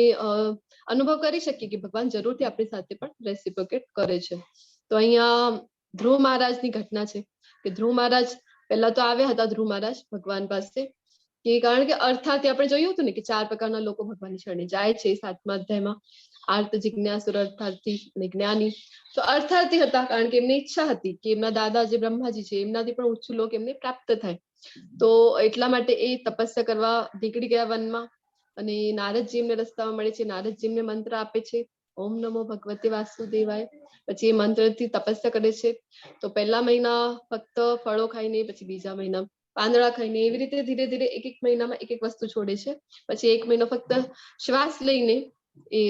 Speaker 1: અનુભવ કરી શકીએ કે ભગવાન જરૂરથી આપણી સાથે પણ રેસિપ્રોકેટ કરે છે. તો અહીંયા ધ્રુવ મહારાજની ઘટના છે કે ધ્રુવ મહારાજ પહેલા તો આવ્યા હતા ધ્રુવ મહારાજ ભગવાન પાસે કે કારણ કે અર્થાર્થી આપણે જોયું હતું ને કે 4 પ્રકારના લોકો ભગવાનની શરણે જાય છે 7મા અધ્યાયમાં. આર્ત, જિજ્ઞાસુર, અર્થાર્થી અને જ્ઞાની. તો અર્થાર્થી હતા કારણ કે એમની ઈચ્છા હતી કે એમના દાદા જે બ્રહ્માજી છે એમનાથી પણ ઊંચું લોક એમને પ્રાપ્ત થાય. તો એટલા માટે એ તપસ્યા કરવા નીકળી ગયા વનમાં. અને નારદજી એમને રસ્તામાં મળે છે. નારદજી એમને મંત્ર આપે છે, ઓમ નમો ભગવતે વાસુદેવાય. પછી એ મંત્રથી તપસ્યા કરે છે. તો પહેલા મહિના ફક્ત ફળો ખાઈને, પછી બીજા મહિના પાંદડા ખાઈને, એવી રીતે ધીરે ધીરે એક મહિનામાં એક વસ્તુ છોડે છે. પછી 1 મહિનો ફક્ત શ્વાસ લઈને એ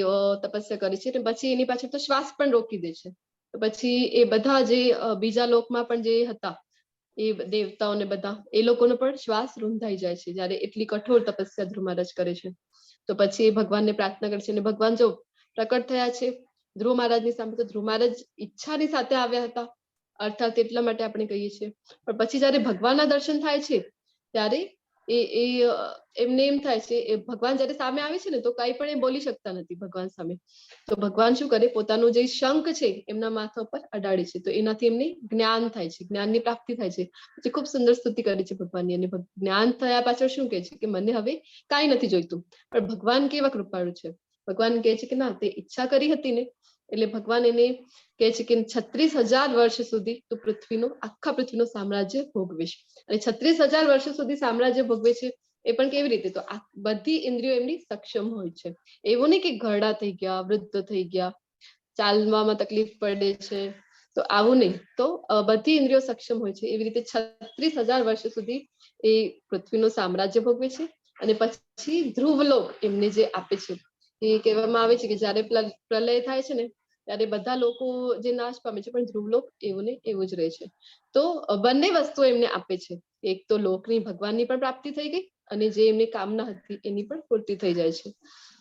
Speaker 1: તપસ્યા કરે છે. પછી એની પાછળ તો શ્વાસ પણ રોકી દે છે. તો પછી એ બધા જે બીજા લોકમાં પણ જે હતા એ દેવતાઓને બધા એ લોકોનો પણ શ્વાસ રૂંધાઈ જાય છે જયારે એટલી કઠોર તપસ્યા ધ્રુવ મહારાજ કરે છે. તો પછી એ ભગવાનને પ્રાર્થના કરે છે અને ભગવાન જો પ્રકટ થયા છે ધ્રુવ મહારાજની સામે. તો ધ્રુવ મહારાજ ઈચ્છાની સાથે આવ્યા હતા અર્થાત એટલા માટે આપણે કહીએ છીએ. પણ પછી જયારે ભગવાનના દર્શન થાય છે ત્યારે એમને એમ થાય છે ભગવાન જયારે સામે આવે છે ને તો કઈ પણ એ બોલી શકતા નથી ભગવાન સામે. તો ભગવાન શું કરે? પોતાનું જે શંખ છે એમના માથા પર અડાડે છે. તો એનાથી એમને જ્ઞાન થાય છે, જ્ઞાનની પ્રાપ્તિ થાય છે. પછી ખૂબ સુંદર સ્તુતિ કરે છે ભગવાનની. અને જ્ઞાન થયા પાછળ શું કહે છે કે મને હવે કાંઈ નથી જોઈતું. પણ ભગવાન કેવા કૃપાળુ છે. ભગવાન કહે છે કે ના, તે ઈચ્છા કરી હતી ને એટલે ભગવાન એને કહે છે કે 36,000 વર્ષ સુધી તું આખા પૃથ્વીનું સામ્રાજ્ય ભોગવીશ. અને 36,000 વર્ષ સુધી સામ્રાજ્ય ભોગવે છે એ પણ કેવી રીતે? તો આ બધી ઇન્દ્રિયો એમની સક્ષમ હોય છે. એવું નહીં કે ઘરડા થઈ ગયા, વૃદ્ધ થઈ ગયા, ચાલવામાં તકલીફ પડે છે, તો આવું નહીં. તો બધી ઇન્દ્રિયો સક્ષમ હોય છે. એવી રીતે 36,000 વર્ષ સુધી એ પૃથ્વીનું સામ્રાજ્ય ભોગવે છે. અને પછી ધ્રુવલોક એમને જે આપે છે એ કહેવામાં આવે છે કે જયારે પ્રલય થાય છે ને ત્યારે બધા લોકો જે નાશ પામે છે પણ ધ્રુવલોક એવું ને એવું જ રહે છે. તો બંને વસ્તુ એમને આપે છે. એક તો લોકની ભગવાનની પણ પ્રાપ્તિ થઈ ગઈ અને જે એમની કામના હતી એની પણ પૂર્તિ થઈ જાય છે.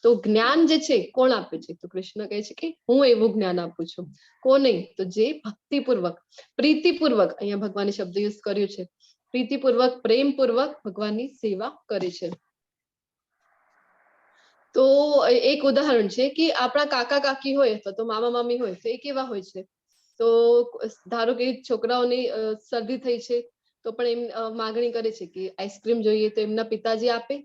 Speaker 1: તો જ્ઞાન જે છે કોણ આપે છે? તો કૃષ્ણ કહે છે કે હું એવું જ્ઞાન આપું છું. કોને? તો જે ભક્તિપૂર્વક, પ્રીતિપૂર્વક, અહીંયા ભગવાને શબ્દ યુઝ કર્યું છે, પ્રીતિપૂર્વક, પ્રેમપૂર્વક ભગવાનની સેવા કરે છે. તો એક ઉદાહરણ છે કે આપણા કાકા કાકી હોય અથવા તો મામા મામી હોય તો એ કેવા હોય છે? તો ધારો કે છોકરાઓને શરદી થઈ છે તો પણ એમ માગણી કરે છે કે આઈસ્ક્રીમ જોઈએ તો એમના પિતાજી આપે.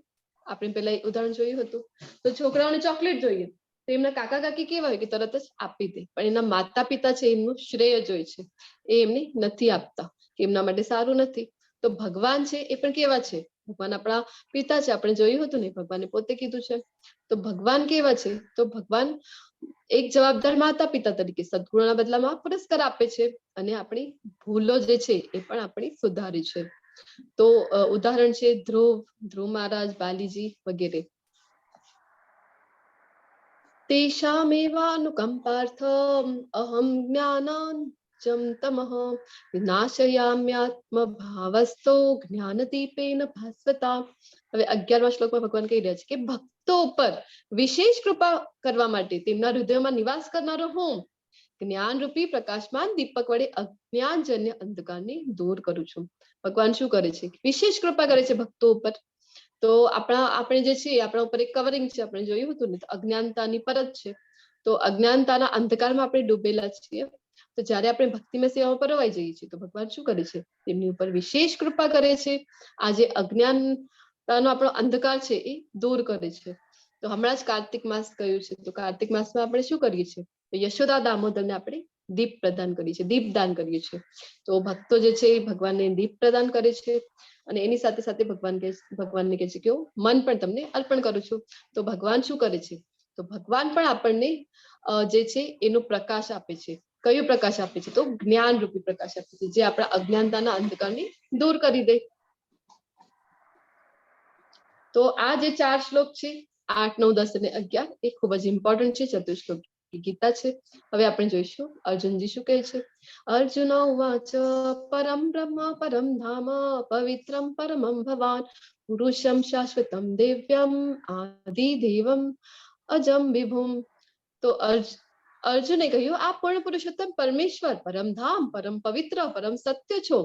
Speaker 1: આપણે પેલા ઉદાહરણ જોયું હતું. તો છોકરાઓને ચોકલેટ જોઈએ તો એમના કાકા કાકી કેવા હોય કે તરત જ આપી દે. પણ એના માતા પિતા છે એમનું શ્રેય જોઈ છે, એ એમને નથી આપતા કે એમના માટે સારું નથી. તો ભગવાન છે એ પણ કેવા છે? ભગવાન આપણા પિતા છે. આપણે જોયું હતું ને, ભગવાને પોતે કીધું છે. તો ભગવાન કેવા છે? તો ભગવાન એક જવાબદાર માતા પિતા તરીકે સદગુણના બદલામાં પુરસ્કાર આપે છે અને આપણી ભૂલો જે છે એ પણ આપણી સુધારે છે. તો ઉદાહરણ છે ધ્રુવ મહારાજ, બાલીજી વગેરે. તેષામેવાનુકંપાર્થ અહમ જ્ઞાનાંજં તમઃ નાશયામ્યાત્મ ભાવસ્તો જ્ઞાનદીપેન ભાસ્વતા. હવે 11મા શ્લોકમાં ભગવાન કહી રહ્યા છે કે ભક્તો પર વિશેષ કૃપા કરવા માટે તેમના હૃદયમાં નિવાસ કરનારો હું જ્ઞાનરૂપી પ્રકાશમાન દીપક વડે અજ્ઞાનજન્ય અંધકારને દૂર કરું છું. ભગવાન શું કરે છે? વિશેષ કૃપા કરે છે ભક્તો ઉપર. તો આપણે જે છે આપણા ઉપર એક કવરિંગ છે, આપણે જોયું હતું ને, અજ્ઞાનતાની પરત છે. તો અજ્ઞાનતાના અંધકારમાં આપણે ડૂબેલા છીએ. તો જયારે આપણે ભક્તિમય સેવામાં પરવાઈ જઈએ છીએ તો ભગવાન શું કરે છે? તેમની ઉપર વિશેષ કૃપા કરે છે. આ જે અજ્ઞાનતાનો આપણો અંધકાર છે એ દૂર કરે છે. તો હમણાં જ કાર્તિક માસ કયું છે, તો કાર્તિક માસમાં આપણે શું કરીએ છીએ? તો યશોદા દામોદરને આપણે દીપ પ્રદાન કરીએ છીએ, દીપદાન કરીએ છીએ. તો ભક્તો જે છે એ ભગવાનને દીપ પ્રદાન કરે છે અને એની સાથે સાથે ભગવાનને કહે છે કે હું મન પણ તમને અર્પણ કરું છું. તો ભગવાન શું કરે છે? તો ભગવાન પણ આપણને જે છે એનો પ્રકાશ આપે છે. કયો પ્રકાશ આપે છે? તો જ્ઞાન રૂપી પ્રકાશ આપે છે, જે આપણા અજ્ઞાનતાના અંધકારને દૂર કરી દે. તો આ જે 4 શ્લોક છે 8, 9, 10 અને 11 એ ખૂબ જ ઇમ્પોર્ટન્ટ છે. ચતુશ્લોક ગીતા છે. હવે આપણે જોઈશું અર્જુનજી શું કહે છે. અર્જુન ઉવાચ પરમ બ્રહ્મ પરમ ધામ પવિત્રમ પરમમ ભવાન પુરુષમ શાશ્વતમ દિવ્યમ આદિદેવમ અજમ વિભુમ. તો અર્જુને કહ્યું આ પૂર્ણ પુરુષોત્તમ પરમેશ્વર, પરમ ધામ, પરમ પવિત્ર, પરમ સત્ય છો.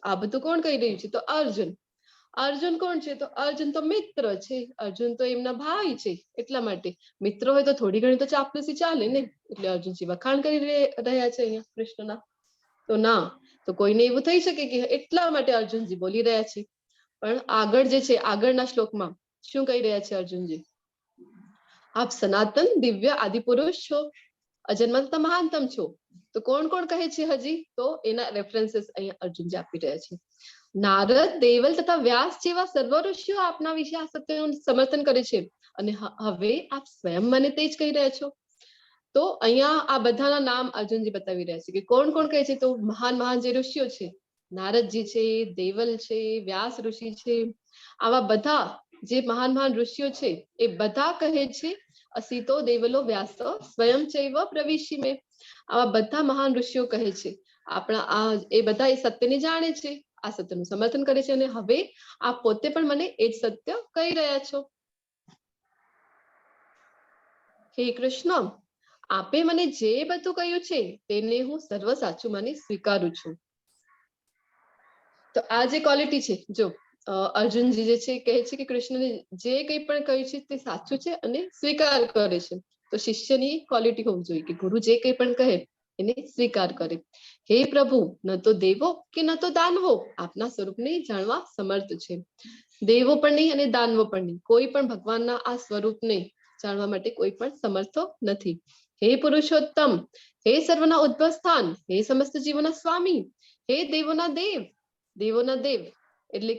Speaker 1: આ બધું કોણ કહી રહ્યું છે? તો અર્જુન કોણ છે? તો અર્જુન તો મિત્ર છે. અર્જુન તો એમના ભાઈ છે. એટલા માટે મિત્ર હોય તો થોડી ઘણી તો ચાપલુસી ચાલે ને. એટલે અર્જુનજી વખાણ કરી રહ્યા છે અહીંયા કૃષ્ણના. તો ના, તો કોઈને એવું થઈ શકે કે એટલા માટે અર્જુનજી બોલી રહ્યા છે. પણ આગળ જે છે આગળના શ્લોકમાં શું કહી રહ્યા છે અર્જુનજી? આપ સનાતન દિવ્ય આદિ પુરુષ છો, અજન્મ તથા મહાનતમ છો. તો કોણ કોણ કહે છે હજી? તો એના રેફરન્સીસ અહીંયા અર્જુનજી આપી રહ્યા છે. નારદ, દેવલ તથા વ્યાસ જેવા સર્વ ઋષિઓ આપના વિશે આ સત્યનું સમર્થન કરે છે અને હવે આપ સ્વયં મને તે જ કહી રહ્યા છો. તો અહીંયા આ બધાના નામ અર્જુનજી બતાવી રહ્યા છે કે કોણ કોણ કહે છે. તો મહાન જે ઋષિઓ છે, નારદજી છે, દેવલ છે, વ્યાસ ઋષિ છે, આવા બધા જે મહાન ઋષિઓ છે એ બધા કહે છે અસિતો દેવલો વ્યાસ સ્વયં ચૈવ પ્રવિશિમે. આવા બધા મહાન ઋષિઓ કહે છે આપણા એ બધા એ સત્યને જાણે છે, આ સત્યનું સમર્થન કરે છે અને હવે આપ પોતે પણ મને એ જ સત્ય કહી રહ્યા છો. હે કૃષ્ણ, આપે મને જે બધું કહ્યું છે તેને હું સર્વ સાચું માની સ્વીકારું છું. તો આ જે ક્વોલિટી છે, જો અર્જુનજી જે છે કહે છે કે કૃષ્ણને જે કંઈ પણ કહ્યું છે તે સાચું છે અને સ્વીકાર કરે છે. તો શિષ્યની ક્વોલિટી હોવી જોઈએ કે ગુરુ જે કંઈ પણ કહે એને સ્વીકાર કરે. હે પ્રભુ, ન તો દેવો કે ન તો દાનવો આપના સ્વરૂપને જાણવા સમર્થ છે. દેવો પણ નહીં અને દાનવો પણ નહીં, કોઈ પણ ભગવાનના આ સ્વરૂપને જાણવા માટે કોઈ પણ સમર્થો નથી. હે પુરુષોત્તમ, હે સર્વના ઉદ્ભવ સ્થાન, હે સમસ્ત જીવોના સ્વામી, હે દેવોના દેવ. દેવોના દેવ એટલે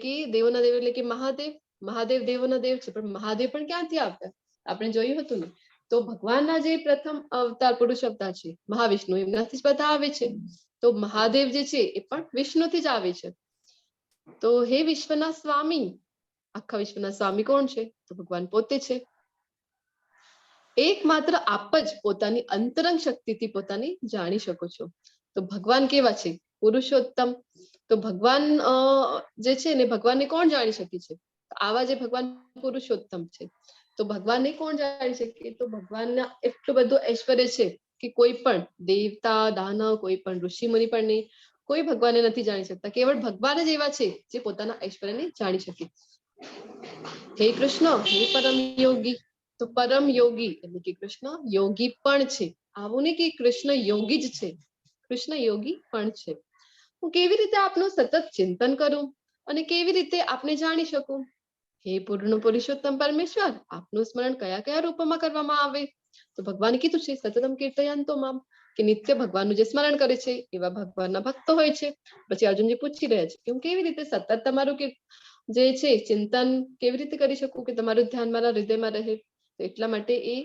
Speaker 1: કે મહાદેવ દેવોના દેવ છે. પણ મહાદેવ પણ ક્યાંથી આવતા? આપણે જોયું હતું ને. તો ભગવાનના જે પ્રથમ અવતાર પુરુષ અવતાર છે મહાવિષ્ણુ, એમનાથી જ બધા આવે છે. તો મહાદેવ જે છે એ પણ વિષ્ણુથી જ આવે છે. તો હે વિશ્વના સ્વામી, આખા વિશ્વના સ્વામી કોણ છે? તો ભગવાન પોતે છે. એકમાત્ર આપ જ પોતાની અંતરંગ શક્તિથી પોતાને જાણી શકો છો. તો ભગવાન કેવા છે? પુરુષોત્તમ. તો ભગવાન જે છે ને, ભગવાનને કોણ જાણી શકે છે? આવા જે ભગવાન પુરુષોત્તમ છે. તો ભગવાનને કોણ જાણી શકે? તો ભગવાનના એટલું બધું ઐશ્વર્ય છે કે કોઈ પણ દેવતા, દાનવ, કોઈ પણ ઋષિ મુનિ પણ નહીં, કોઈ ભગવાનને નથી જાણી શકતા. કેવળ ભગવાન જ એવા છે જે પોતાના ઐશ્વર્યને જાણી શકે. હે કૃષ્ણ, હે પરમ યોગી. તો પરમ યોગી એટલે કે કૃષ્ણ યોગી પણ છે. આવું નહીં કે કૃષ્ણ યોગી જ છે, કૃષ્ણ યોગી પણ છે. હું કેવી રીતે આપનું સતત ચિંતન કરું અને કેવી રીતે આપને જાણી શકું? હે પૂર્ણ પુરુષોત્તમ પરમેશ્વર, આપનું સ્મરણ કયા કયા રૂપમાં કરવામાં આવે? તો ભગવાને કીધું છે સતતમ કીર્તયંતો મામ, કે નિત્ય ભગવાનનું જે સ્મરણ કરે છે એવા ભગવાનના ભક્તો હોય છે. પછી અર્જુનજી પૂછી રહ્યા છે કે હું કેવી રીતે સતત તમારું જે છે ચિંતન કેવી રીતે કરી શકું કે તમારું ધ્યાન મારા હૃદયમાં રહે? તો એટલા માટે એ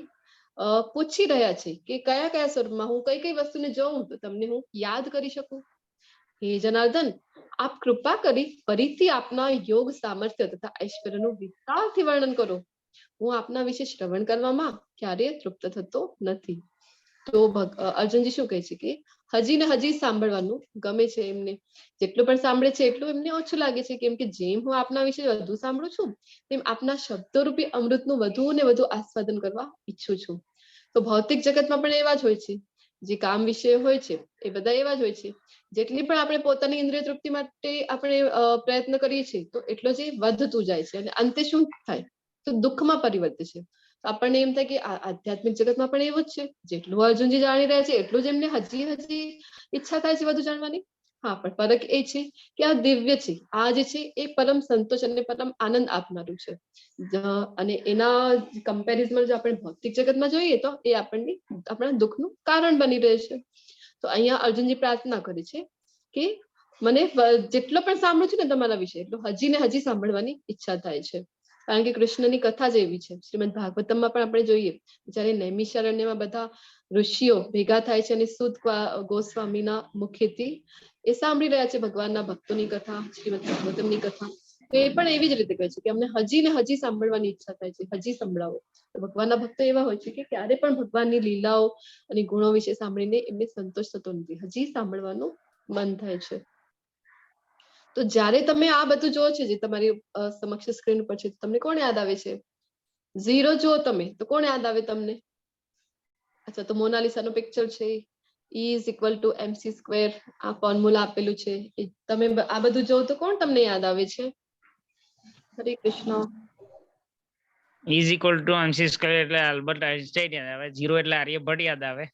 Speaker 1: પૂછી રહ્યા છે કે કયા કયા સ્વરૂપમાં હું કઈ કઈ વસ્તુને જોઉં તો તમને હું યાદ કરી શકું. હે જનાર્દન, આપ કૃપા કરી ફરીથી આપના યોગ સામર્થ્ય તથા ઐશ્વર્યનું વિસ્તારથી વર્ણન કરો. હું આપના વિશે શ્રવણ કરવામાં ક્યારેય તૃપ્ત થતો નથી. તો અર્જુનજી શું કહે છે કે હજી ને હજી સાંભળવાનું ગમે છે એમને. જેટલું પણ સાંભળે છે એટલું એમને ઓછું લાગે છે, કેમ કે જેમ હું આપના વિશે વધુ સાંભળું છું તેમ આપના શબ્દરૂપી અમૃતનું વધુ ને વધુ આસ્વાદન કરવા ઈચ્છું છું. તો ભૌતિક જગતમાં પણ એવા જ હોય છે. જે કામ વિશે હોય છે એ બધા એવા જ હોય છે. જેટલી પણ આપણે પોતાની ઇન્દ્રિય તૃપ્તિ માટે આપણે પ્રયત્ન કરીએ છીએ તો એટલો જ વધતું જાય છે, અને અંતે શું થાય તો દુઃખમાં પરિવર્તે છે. આપણને એમ થાય કે આધ્યાત્મિક જગતમાં પણ એવું જ છે. જેટલું અર્જુનજી જાણી રહ્યા છે એટલું જ એમને હજી ઈચ્છા થાય છે વધુ જાણવાની. હા, પણ ફરક એ છે કે આ દિવ્ય છે, આ જે છે એ પરમ સંતોષ અને પરમ આનંદ આપનારું છે. અને એના કમ્પેરિઝનમાં જો આપણે ભૌતિક જગતમાં જોઈએ તો એ આપણા દુઃખનું કારણ બની રહે છે. તો અહીંયા અર્જુનજી પ્રાર્થના કરે છે કે મને જેટલો પણ સાંભળું છું ને તમારા વિશે એટલું હજી ને હજી સાંભળવાની ઈચ્છા થાય છે. કારણ કે કૃષ્ણની કથા જ એવી છે. શ્રીમદ ભાગવતમમાં પણ આપણે જોઈએ જયારે નૈમિષારણ્યમાં બધા ઋષિઓ ભેગા થાય છે અને સૂત ગોસ્વામીના મુખેથી એ સાંભળી રહ્યા છે ભગવાનના ભક્તોની કથા, શ્રીમદ ભાગવતમની કથા. તો એ પણ એવી જ રીતે કહે છે કે અમને હજી ને હજી સાંભળવાની ઈચ્છા થાય છે, હજી સંભળાવો. તો ભગવાનના ભક્તો એવા હોય છે કે ક્યારે પણ ભગવાનની લીલાઓ અને ગુણો વિશે સાંભળીને એમને સંતોષ થતો નથી, હજી સાંભળવાનું મન થાય છે. તો જ્યારે તમે આ બધું જો છે જે તમારી સમક્ષ સ્ક્રીન પર છે, તમને કોણ યાદ આવે છે? ઝીરો જો તમે તો કોણ યાદ આવે તમને? અચ્છા, તો મોનાલિસા નું પિક્ચર છે, E = mc², આ ફોર્મ્યુલા આપેલું છે. તમે આ બધું જો તો કોણ તમને યાદ આવે છે? હરે કૃષ્ણ.
Speaker 7: E = mc² એટલે આલ્બર્ટ આઇન્સ્ટાઈન યાદ આવે, 0 એટલે આર્યભટ્ટ યાદ આવે,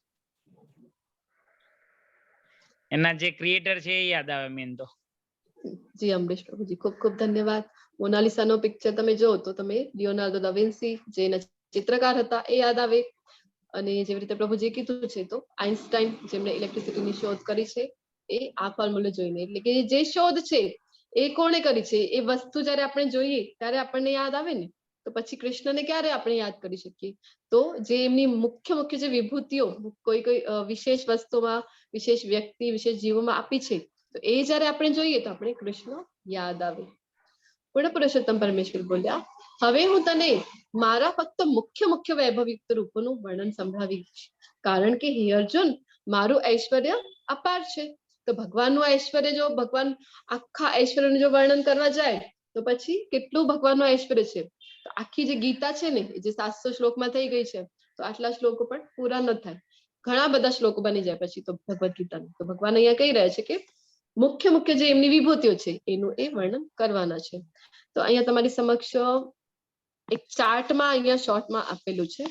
Speaker 7: એના જે ક્રિએટર છે એ યાદ આવે મેન તો.
Speaker 1: જી અમરીશ પ્રભુજી, ખૂબ ખૂબ ધન્યવાદ. મોનાલિસા નો પિક્ચર તમે જો તો તમે લિયોનાર્ડો દા વિન્સી જે ચિત્રકાર હતા એ યાદ આવે. અને જેવી રીતે પ્રભુજી કીધું છે તો આઇન્સ્ટાઈન જેમણે ઇલેક્ટ્રિસિટીની શોધ કરી છે એ આ ફોર્મ્યુલા જોઈને, એટલે કે જે શોધ છે એ કોણે કરી છે એ વસ્તુ જ્યારે આપણે જોઈએ ત્યારે આપણને યાદ આવે ને, તો પછી કૃષ્ણને ક્યારે આપણે યાદ કરી શકીએ? તો જે એમની મુખ્ય જે વિભૂતિઓ કોઈ વિશેષ વસ્તુમાં, વિશેષ વ્યક્તિ, વિશેષ જીવોમાં આપી છે, તો એ જયારે આપણે જોઈએ તો આપણે કૃષ્ણ યાદ આવે. પૂર્ણ પુરુષોત્તમ પરમેશ્વર બોલ્યા, હવે હું તને મારા ફક્ત મુખ્ય વૈભવયુક્ત રૂપોનું વર્ણન સંભળાવીશ, કારણ કે હે અર્જુન, મારું ઐશ્વર્ય અપાર છે. તો ભગવાનનું ઐશ્વર્ય, જો ભગવાન આખા ઐશ્વર્યનું જો વર્ણન કરવા જાય તો પછી કેટલું ભગવાનનું ઐશ્વર્ય છે. તો આખી જે ગીતા છે ને જે 700 શ્લોકમાં થઈ ગઈ છે, તો આટલા શ્લોકો પણ પૂરા ન થાય, ઘણા બધા શ્લોકો બની જાય પછી તો ભગવદ ગીતાનું. તો ભગવાન અહીંયા કહી રહ્યા છે કે મુખ્ય જે એમની વિભૂતિઓ છે એનું એ વર્ણન કરવાના છે. તો અહીંયા તમારી સમક્ષ એક ચાર્ટમાં અહીંયા શોર્ટમાં આપેલું છે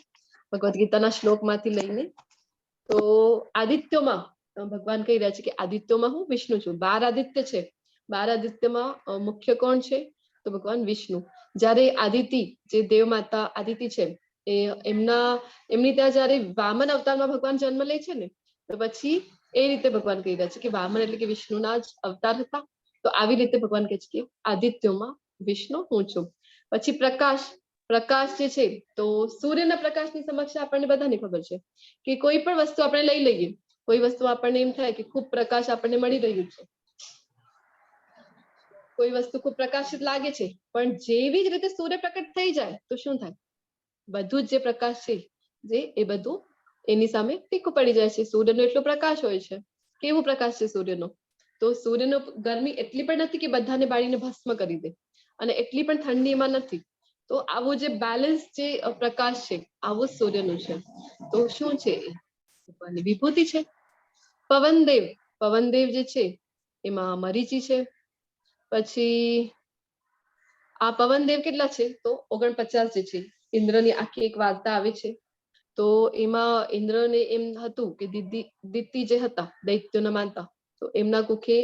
Speaker 1: ભગવદ ગીતાના શ્લોકમાંથી લઈને. તો આદિત્યોમાં ભગવાન કહી રહ્યા છે કે આદિત્યોમાં હું વિષ્ણુ છું. 12 આદિત્ય છે, 12 આદિત્યમાં મુખ્ય કોણ છે? તો ભગવાન વિષ્ણુ. જ્યારે આદિતિ, જે દેવ માતા આદિતિ છે, એમની ત્યાં જયારે વામન અવતારમાં ભગવાન જન્મ લે છે ને, તો પછી એ રીતે ભગવાન કહી રહ્યા છે કે વામન એટલે કે વિષ્ણુના જ અવતાર હતા. તો આવી રીતે ભગવાન કહે છે કે આદિત્યોમાં વિષ્ણુ હું છું. પછી પ્રકાશ જે છે, તો સૂર્યના પ્રકાશની સમક્ષ આપણને બધાને ખબર છે કે કોઈ પણ વસ્તુ આપણે લઈ લઈએ, કોઈ વસ્તુ આપણને એમ થાય કે ખૂબ પ્રકાશ આપણને મળી રહ્યું છે, કોઈ વસ્તુ ખૂબ પ્રકાશિત લાગે છે, પણ જેવી જ રીતે સૂર્ય પ્રકટ થઈ જાય તો શું થાય? બધું જ જે પ્રકાશ છે જે એ બધું એની સામે ફીકું પડી જાય છે. સૂર્યનો એટલો પ્રકાશ હોય છે. કેવો પ્રકાશ છે સૂર્યનો? તો સૂર્યનો ગરમી એટલી પણ નથી કે બધાને બાળીને ભસ્મ કરી દે, અને એટલી પણ ઠંડી એમાં નથી. તો આવું જે બેલેન્સ જે પ્રકાશ છે, આવું સૂર્યનું છે. તો શું છે? ભગવાનની વિભૂતિ છે. પવનદેવ જે છે એમાં મરીચી છે. પછી આ પવનદેવ કેટલા છે? તો 49 જે છે. ઇન્દ્રની આખી એક વાર્તા આવે છે. તો એમાં ઇન્દ્રને એમ હતું કે દિતિ જે હતા દૈત્યોના માતા, તો એમના કુખે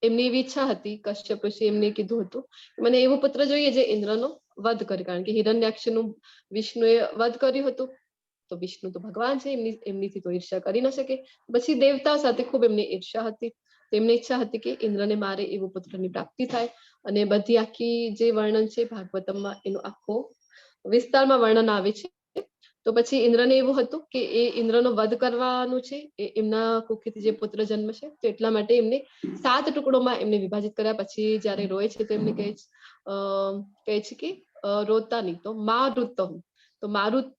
Speaker 1: એમની એવી ઈચ્છા હતી, કશ્યપ ઋષિ એમને કીધું હતું મને એવો પુત્ર જોઈએ જે ઇન્દ્રનો વધ કરે, કારણ કે હિરણ્યાક્ષનું વિષ્ણુએ વધ કર્યું હતું. તો વિષ્ણુ તો ભગવાન છે, એમનીથી તો ઈર્ષ્યા કરી ન શકે. પછી દેવતા સાથે ખૂબ એમની ઈર્ષ્યા હતી. તેમની ઈચ્છા હતી કે ઇન્દ્રને મારે એવું પુત્રની પ્રાપ્તિ થાય. અને બધી આખી જે વર્ણન છે ભાગવતમમાં એનું આખો વિસ્તારમાં વર્ણન આવે છે. તો પછી ઇન્દ્રને એવું હતું કે એ ઇન્દ્રનો વધ કરવાનું છે, એ એમના કુખેથી જે પુત્ર જન્મ છે, તો એટલા માટે એમને 7 ટુકડોમાં એમને વિભાજિત કર્યા. પછી જયારે રોય છે તો એમને કહે છે કે રોતા નહીં, તો મારુત, તો મારુત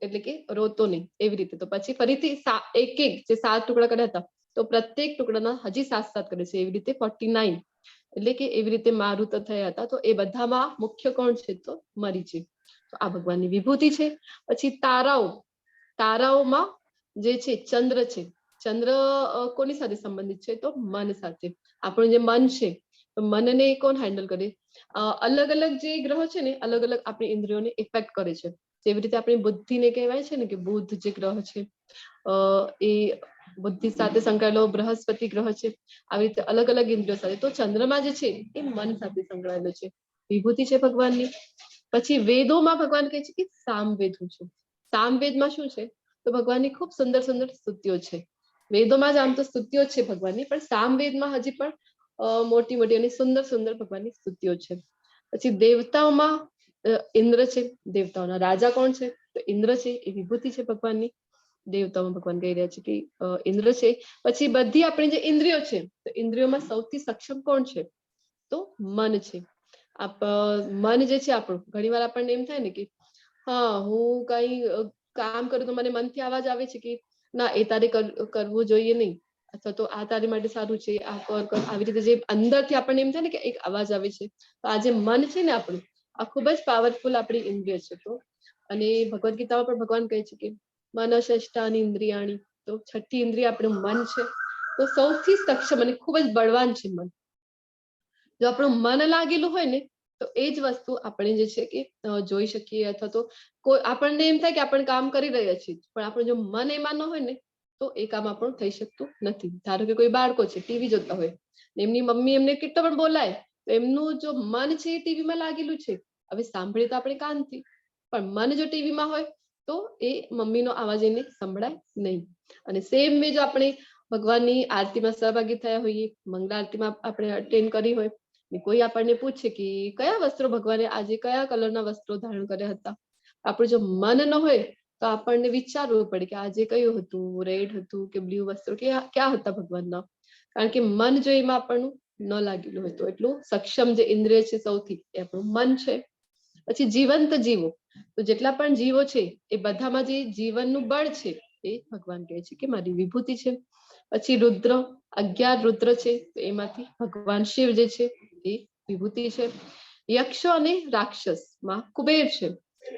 Speaker 1: એટલે કે રોતો નહીં, એવી રીતે. તો પછી ફરીથી એક જે 7 ટુકડા કર્યા હતા, તો પ્રત્યેક ટુકડાના હજી 7 કરે છે, એવી રીતે 49, એટલે કે એવી રીતે મારુત થયા હતા. તો એ બધામાં મુખ્ય કોણ છે? તો મરીચી. તો આ ભગવાનની વિભૂતિ છે. પછી તારાઓમાં જે છે ચંદ્ર છે. ચંદ્ર કોની સાથે સંબંધિત છે? તો મન સાથે. આપણું જે મન છે, તો મનને કોણ હેન્ડલ કરે? અલગ અલગ જે ગ્રહો છે ને, અલગ અલગ આપણી ઇન્દ્રિયોને ઇફેક્ટ કરે છે. જેવી રીતે આપણી બુદ્ધિને કહેવાય છે ને કે બુદ્ધ જે ગ્રહ છે, એ બુદ્ધિ સાથે સંકળાયેલો બૃહસ્પતિ ગ્રહ છે. આવી રીતે અલગ અલગ ઇન્દ્રિયો સાથે. તો ચંદ્રમા જે છે એ મન સાથે સંકળાયેલો છે, વિભૂતિ છે ભગવાનની. પછી વેદોમાં ભગવાન કહે છે કે સામવેદ છે. સામવેદમાં શું છે? તો ભગવાનની ખૂબ સુંદર સુંદર સ્તુતિઓ છે. વેદોમાં જ આમ તો સ્તુતિઓ છે ભગવાનની, પણ સામવેદમાં હજી પણ મોટી મોટી અને સુંદર સુંદર ભગવાનની સ્તુતિઓ છે. પછી દેવતાઓમાં ઇન્દ્ર છે. દેવતાઓના રાજા કોણ છે? તો ઇન્દ્ર છે, એ વિભૂતિ છે ભગવાનની. દેવતાઓમાં ભગવાન કહી રહ્યા છે કે ઇન્દ્ર છે. પછી બધી આપણી જે ઇન્દ્રિયો છે, તો ઇન્દ્રિયોમાં સૌથી સક્ષમ કોણ છે? તો મન છે. મન જે છે આપણું, ઘણી વાર આપણને એમ થાય ને કે હા, હું કઈ કામ કરું તો મને મનથી અવાજ આવે છે કે ના, એ તારે કરવું જોઈએ નહીં, અથવા તો આ તારી માટે સારું છે, આ કર. આવી રીતે જે અંદરથી આપણને એમ થાય ને કે એક અવાજ આવે છે. તો આ જે મન છે ને આપણું, આ ખૂબ જ પાવરફુલ આપણી ઇન્દ્રિય છે. તો અને ભગવદ્ ગીતામાં પણ ભગવાન કહે છે કે મનઃ ઇન્દ્રિયાણી, તો 6ઠ્ઠી ઇન્દ્રિય આપણું મન છે. તો સૌથી સક્ષમ અને ખૂબ જ બળવાન છે મન. જો આપણું મન લાગેલું હોય ને, તો એ જ વસ્તુ આપણે જે છે કે જોઈ શકીએ, અથવા તો કોઈ આપણને એમ થાય કે આપણે કામ કરી રહ્યા છીએ, પણ આપણું જો મન એમાં ન હોય ને, તો એ કામ આપણું થઈ શકતું નથી. ધારો કે કોઈ બાળકો છે, ટીવી જોતા હોય, એમની મમ્મી એમને કેટલો પણ બોલાય, તો એમનું જો મન છે એ ટીવીમાં લાગેલું છે. હવે સાંભળીએ તો આપણે કાનથી, પણ મન જો ટીવીમાં હોય, તો એ મમ્મીનો અવાજ એને સંભળાય નહીં. અને સેમ વે જો આપણે ભગવાનની આરતીમાં સહભાગી થયા હોઈએ, મંગળા આરતીમાં આપણે અટેન્ડ કરી હોય, કોઈ આપણને પૂછે કે કયા વસ્ત્રો ભગવાને આજે કયા કલરના વસ્ત્રો ધારણ કર્યા હતા, આપણું જો મન ન હોય તો આપણને વિચારવું પડે કે આજે કયું હતું, રેડ હતું કે બ્લુ વસ્ત્રો ક્યાં હતા ભગવાનના. કારણ કે મન જો એમાં આપણનું ન લાગેલું હોય, તો એટલું સક્ષમ જે ઇન્દ્રિય છે સૌથી, એ આપણું મન છે. પછી જીવંત જીવો, તો જેટલા પણ જીવો છે એ બધામાં જે જીવનનું બળ છે, એ ભગવાન કહે છે કે મારી વિભૂતિ છે. પછી રુદ્ર, 11 રુદ્ર છે, તો એમાંથી ભગવાન શિવ જે છે એ વિભૂતિ છે. યક્ષ અને રાક્ષસમાં કુબેર છે.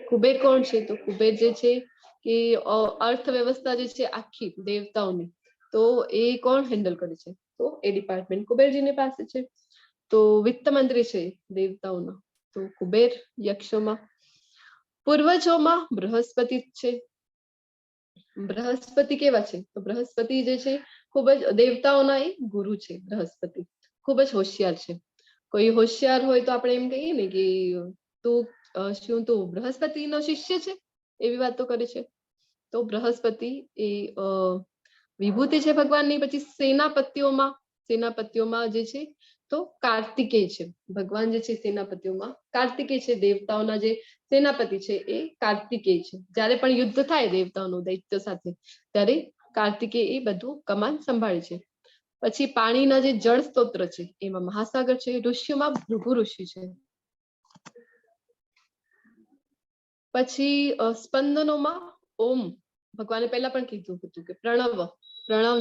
Speaker 1: કુબેર કોણ છે? તો કુબેર જે છે કે અર્થવ્યવસ્થા જે છે આખી દેવતાઓની, તો એ કોણ હેન્ડલ કરે છે? તો એ ડિપાર્ટમેન્ટ કુબેરજીની પાસે છે. તો વિત્ત મંત્રી છે દેવતાઓના, તો કુબેર યક્ષોમાં. પૂર્વજોમાં બૃહસ્પતિ છે. બૃહસ્પતિ કેવા છે? તો બૃહસ્પતિ જે છે ખૂબ જ દેવતાઓના એ ગુરુ છે. બૃહસ્પતિ ખૂબ જ હોશિયાર છે. કોઈ હોશિયાર હોય તો આપણે એમ કહીએ ને કે તું બૃહસ્પતિનો શિષ્ય છે, એવી વાતો કરે છે. તો બૃહસ્પતિ એ વિભૂતિ છે ભગવાનની. પછી સેનાપતિઓમાં જે છે તો કાર્તિકેય છે. ભગવાન જે છે સેનાપતિઓમાં કાર્તિકેય છે. દેવતાઓના જે સેનાપતિ છે એ કાર્તિકેય છે. જ્યારે પણ યુદ્ધ થાય દેવતાઓનું દૈત્ય સાથે, ત્યારે કાર્તિકેય એ બધું કમાન સંભાળે છે. પછી પાણીના જે જળ સ્તોત્ર છે, એમાં મહાસાગર છે. ઋષિઓમાં ભૃગુ ઋષિ છે. પછી સ્પંદનોમાં ઓમ, ભગવાને પહેલા પણ કીધું હતું કે પ્રણવ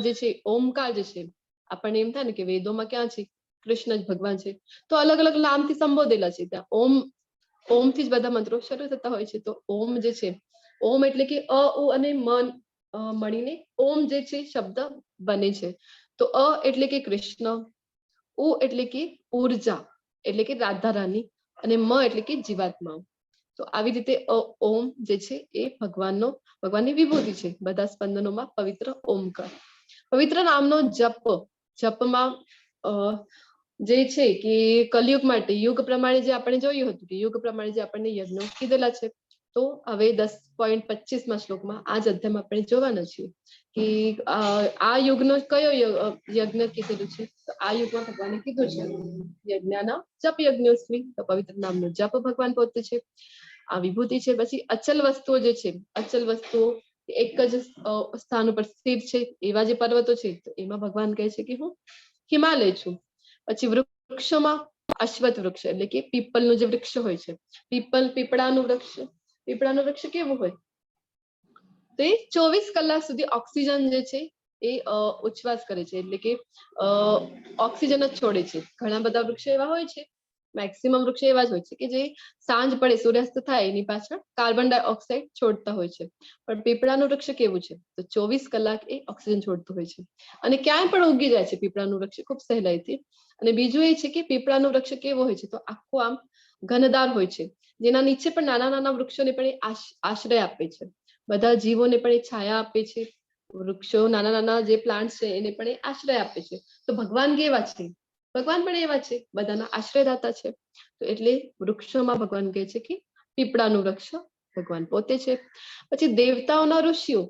Speaker 1: જે છે, ઓમકાર જે છે, આપણને એમ થાય ને કે વેદોમાં ક્યાં છે? કૃષ્ણ જ ભગવાન છે, તો અલગ અલગ નામથી સંબોધેલા છે. ત્યાં ઓમથી જ બધા મંત્રો શરૂ થતા હોય છે. તો ઓમ જે છે, ઓમ એટલે કે અ, ઉ અને મન મળીને ઓમ જે છે શબ્દ બને છે. તો અ એટલે કે કૃષ્ણ, ઉ એટલે કે ઉર્જા એટલે કે રાધા રાની, અને મ એટલે કે જીવાત્મા. તો આવી રીતે ઓમ જે છે એ ભગવાનની વિભૂતિ છે. બધા સ્પંદનોમાં પવિત્ર ઓમકાર. પવિત્ર નામનો જપમાં જે છે કે કલયુગ માટે, યુગ પ્રમાણે જે આપણે જોયું હતું કે યુગ પ્રમાણે જે આપણને યજ્ઞો કીધેલા છે, તો હવે 10.25 શ્લોકમાં આ જ અધ્યાયમાં આપણે જોવાના છીએ કે આ યુગનો કયો યજ્ઞ કીધેલું છે. તો આ યુગમાં ભગવાને કીધું છે યજ્ઞના જપ યજ્ઞોસ્મી, તો પવિત્ર નામનો જપ ભગવાન પોતે છે. આ વિભૂતિ છે. પછી અચલ વસ્તુઓ જે છે, અચલ વસ્તુઓ એક જ સ્થાન ઉપર સ્થિર છે એવા જે પર્વતો છે, તો એમાં ભગવાન કહે છે કે હું હિમાલય છું. પછી વૃક્ષોમાં અશ્વત્થ વૃક્ષ એટલે કે પીપલનું જે વૃક્ષ હોય છે, પીપળાનું વૃક્ષ કેવું હોય? તો એ 24 કલાક સુધી ઓક્સિજન જે છે એ ઉચ્છ્વાસ કરે છે, એટલે કે ઓક્સિજન જ છોડે છે. ઘણા બધા વૃક્ષો એવા હોય છે, મેક્સિમમ વૃક્ષો એવા જ હોય છે કે જે સાંજ પડે, સૂર્યાસ્ત થાય એની પાછળ કાર્બન ડાયોક્સાઇડ છોડતા હોય છે. પણ પીપળાનું વૃક્ષ કેવું છે? તો 24 કલાક એ ઓક્સિજન છોડતું હોય છે અને ક્યાંય પણ ઉગી જાય છે પીપળાનું વૃક્ષ ખૂબ સહેલાઈથી. અને બીજું એ છે કે પીપળાનું વૃક્ષ કેવો હોય છે? તો આખું આમ ઘનદાર હોય છે, જેના નીચે પણ નાના નાના વૃક્ષોને પણ એ આશ્રય આપે છે. બધા જીવોને પણ એ છાયા આપે છે. વૃક્ષો, નાના નાના જે પ્લાન્ટ છે એને પણ એ આશ્રય આપે છે. તો ભગવાન કેવા છે? ભગવાન પણ એવા છે, બધાના આશ્રયદાતા છે. તો એટલે વૃક્ષોમાં ભગવાન કહે છે કે પીપળાનું વૃક્ષ ભગવાન પોતે છે. પછી દેવતાઓના ઋષિઓ,